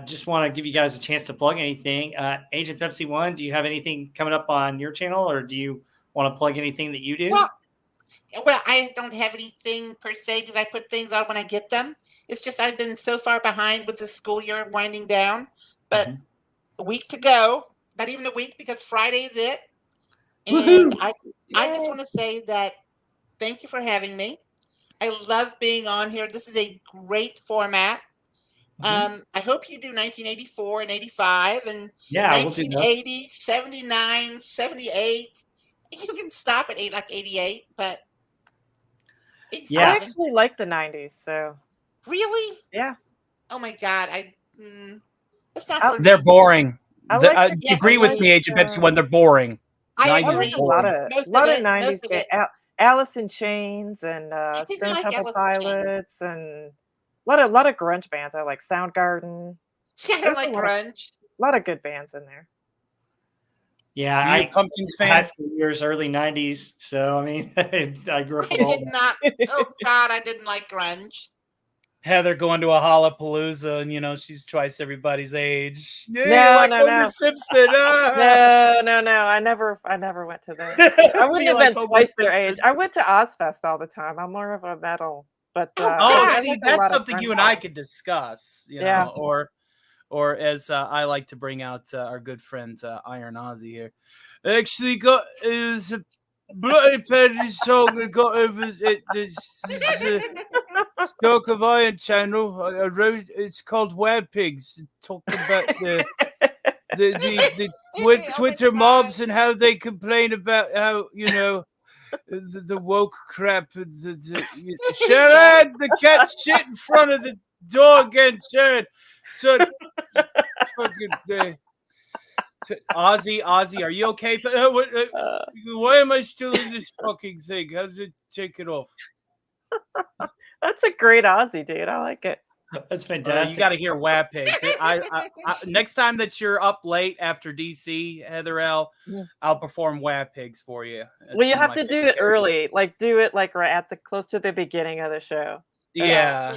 Just want to give you guys a chance to plug anything. Agent Pepsi One, do you have anything coming up on your channel, or do you want to plug anything that you do? Well, I don't have anything per se because I put things out when I get them. It's just I've been so far behind with the school year winding down, but a week to go. Not even a week because Friday is it. And I just want to say that thank you for having me. I love being on here. This is a great format. I hope you do 1984 and 85 and Yeah, we'll do that. 1980, 79, 78. You can stop at 88, but Yeah. I actually like the 90s, so really? yeah. Oh my God. It's not for They're me. boring. I like Yes, Agree with me, Agent Pepsi One. They're boring. I 90s I agree. like a lot boring. of Most of lot of it, 90s most of it. Alice in Chains and I didn't Stone like Temple Alice in Chains. Pilots and a lot of grunge bands. I like Soundgarden. See, I don't There's like a lot of- grunge. A lot of good bands in there. Yeah, You I Pumpkins high fans? school years, early 90s. So, I mean, I grew up I with all did that. not. Oh God, I didn't like grunge. Heather going to a Hollapalooza, and she's twice everybody's age. Yeah, No, like no, Homer no. Simpson. No. I never went to those. I wouldn't Be have like been Homer twice their Simpson. age. I went to Ozfest all the time. I'm more of a metal, but Oh, I Oh, God. like see, a that's lot of something grunge you and I bands. could discuss, Yeah. or as I like to bring out our good friend Iron Ozzy here. Actually, got it was a bloody penny song that got over this Stoke of Iron channel. I wrote it's called Web Pigs, talking about the Oh my Twitter God. mobs and how they complain about how the woke crap. Sharon, the cat shit in front of the door again, Sharon. So fucking Ozzy, are you okay? Why am I still in this fucking thing? How does it take it off? That's a great Aussie, dude. I like it. That's fantastic. You got to hear Wap Pigs. I next time that you're up late after DC, Heather L, I'll perform Wap Pigs for you. Well, you have to do it early. Like, do it like right at the close to the beginning of the show. Yeah.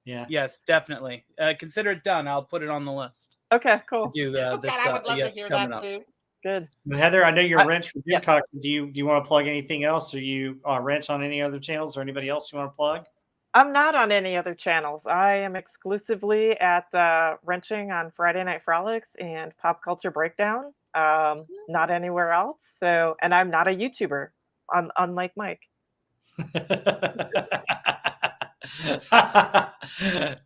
Yes, definitely. Consider it done. I'll put it on the list. Okay, cool. Do I would love to hear that too. Good. Heather, I know you're Wrench for Doomcock. Do you want to plug anything else? Are you Wrench on any other channels or anybody else you want to plug? I'm not on any other channels. I am exclusively at Wrenching on Friday Night Frolics and Pop Culture Breakdown. Not anywhere else. So, and I'm not a YouTuber, unlike Mike.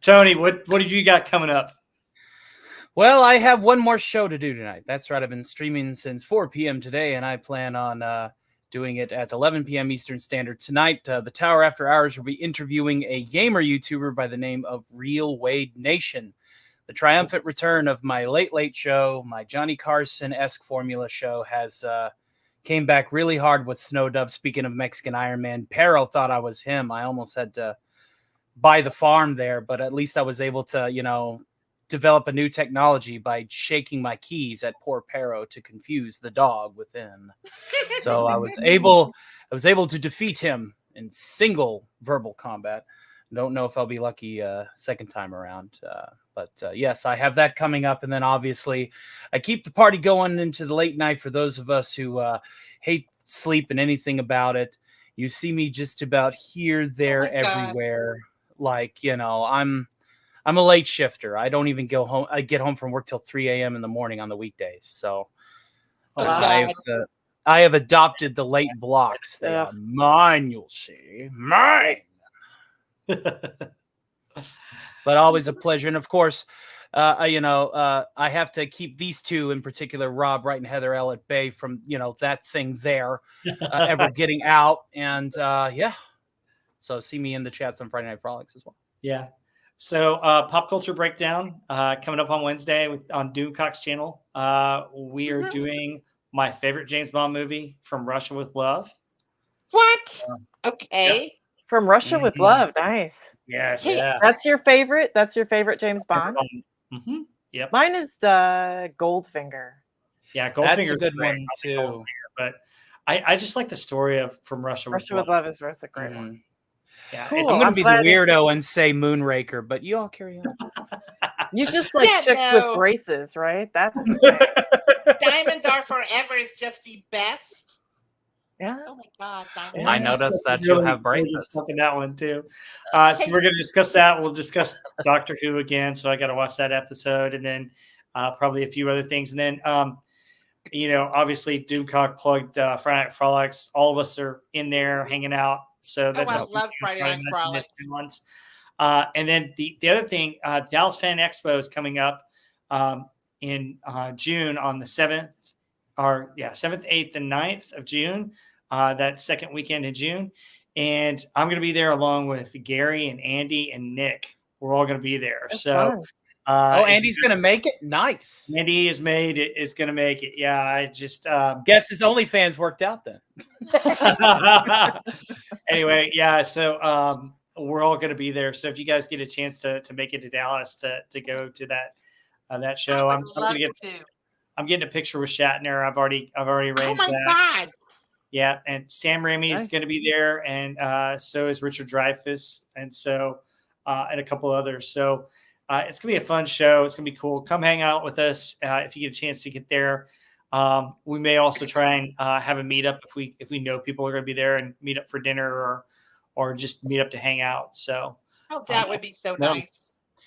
Tony, what did you got coming up? Well, I have one more show to do tonight. That's right. I've been streaming since 4 p.m. today, and I plan on doing it at 11 p.m. Eastern Standard tonight. The Tower After Hours will be interviewing a gamer YouTuber by the name of Real Wade Nation. The triumphant return of my late show, my Johnny Carson-esque formula show, has came back really hard with Snow Dub. Speaking of Mexican Iron Man, Perro thought I was him. I almost had to buy the farm there, but at least I was able to, develop a new technology by shaking my keys at poor Perro to confuse the dog within. So I was able to defeat him in single verbal combat. Don't know if I'll be lucky second time around. But yes, I have that coming up. And then obviously I keep the party going into the late night for those of us who hate sleep and anything about it. You see me just about here, there, everywhere. Like, I'm a late shifter. I don't even go home. I get home from work till 3 a.m. in the morning on the weekdays. So I have adopted the late blocks. They are mine, you'll see. Mine. But always a pleasure. And of course, I have to keep these two in particular, Rob Wright and Heather L, at bay from, that thing there ever getting out. And so see me in the chats on Friday Night Frolics as well. Yeah. So Pop Culture Breakdown coming up on Wednesday on Doomcock's channel. We are doing my favorite James Bond movie, From Russia with Love. What? Okay. Yeah. From Russia with Love. Nice. Yes. Yeah. That's your favorite? That's your favorite James Bond? Mm-hmm. Yep. Mine is Goldfinger. Yeah, Goldfinger's a good one too. But I just like the story of From Russia with Love. Is a great one. Yeah, cool. I'm going to be the weirdo and say Moonraker, but you all carry on. You just like chicks with braces, right? That's Diamonds Are Forever is just the best. Yeah. Oh my God. I noticed that you have braces. Stuff in that one too. So we're going to discuss that. We'll discuss Doctor Who again. So I got to watch that episode, and then probably a few other things, and then obviously Doomcock plugged Friday Night Frolics. All of us are in there hanging out. So that's I love Friday Night Frolics. And then the other thing, Dallas Fan Expo is coming up in June on the 7th, 8th, and 9th of June, that second weekend in June. And I'm going to be there along with Gary and Andy and Nick. We're all going to be there. That's so fun. Andy's going to make it? Nice. Andy is going to make it. Yeah, I just guess his OnlyFans worked out then. Anyway, yeah, so we're all going to be there. So if you guys get a chance to make it to Dallas to go to that show, I'm getting a picture with Shatner. I've already arranged that. God. Yeah, and Sam Raimi is going to be there, and so is Richard Dreyfuss, and so and a couple others. So it's going to be a fun show. It's going to be cool. Come hang out with us if you get a chance to get there. We may also try and have a meetup if we know people are going to be there, and meet up for dinner or just meet up to hang out. So that would be so nice.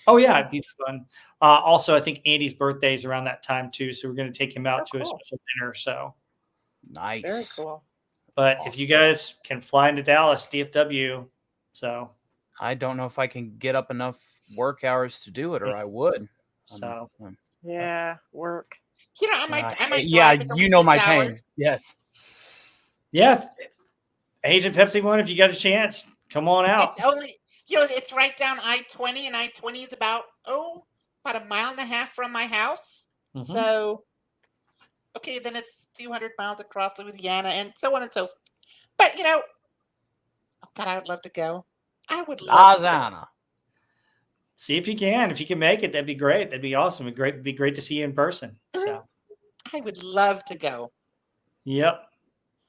Oh yeah, it'd be fun. Also, I think Andy's birthday is around that time too, so we're going to take him out to a special dinner. So nice, very cool. But if you guys can fly into Dallas, DFW, so I don't know if I can get up enough work hours to do it, or I would. So yeah, work. I might yeah, drive you know my pain. hours. Yes. Yeah. Agent Pepsi one, if you got a chance, come on out. It's only, it's right down I-20, and I-20 is about a mile and a half from my house. Mm-hmm. So, okay, then it's 200 miles across Louisiana, and so on and so forth. But oh God, I would love to go. I would love to go. See if you can. If you can make it, that'd be great. That'd be awesome. It'd be great to see you in person. So I would love to go. Yep,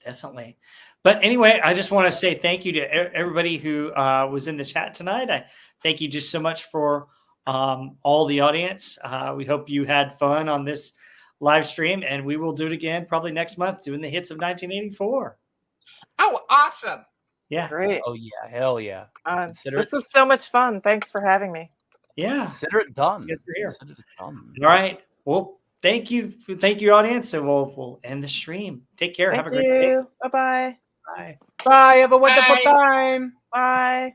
definitely. But anyway, I just want to say thank you to everybody who was in the chat tonight. I thank you just so much for all the audience. We hope you had fun on this live stream, and we will do it again probably next month, doing the hits of 1984. Oh, awesome. Yeah. Great. Oh yeah, hell yeah. This was so much fun. Thanks for having me. Yeah. Consider it done. Yes, we're here. Consider it done. All right. Well, thank you, audience, and we'll end the stream. Take care. Have a great day. Bye-bye. Bye. Bye. Have a wonderful Bye. time. Bye.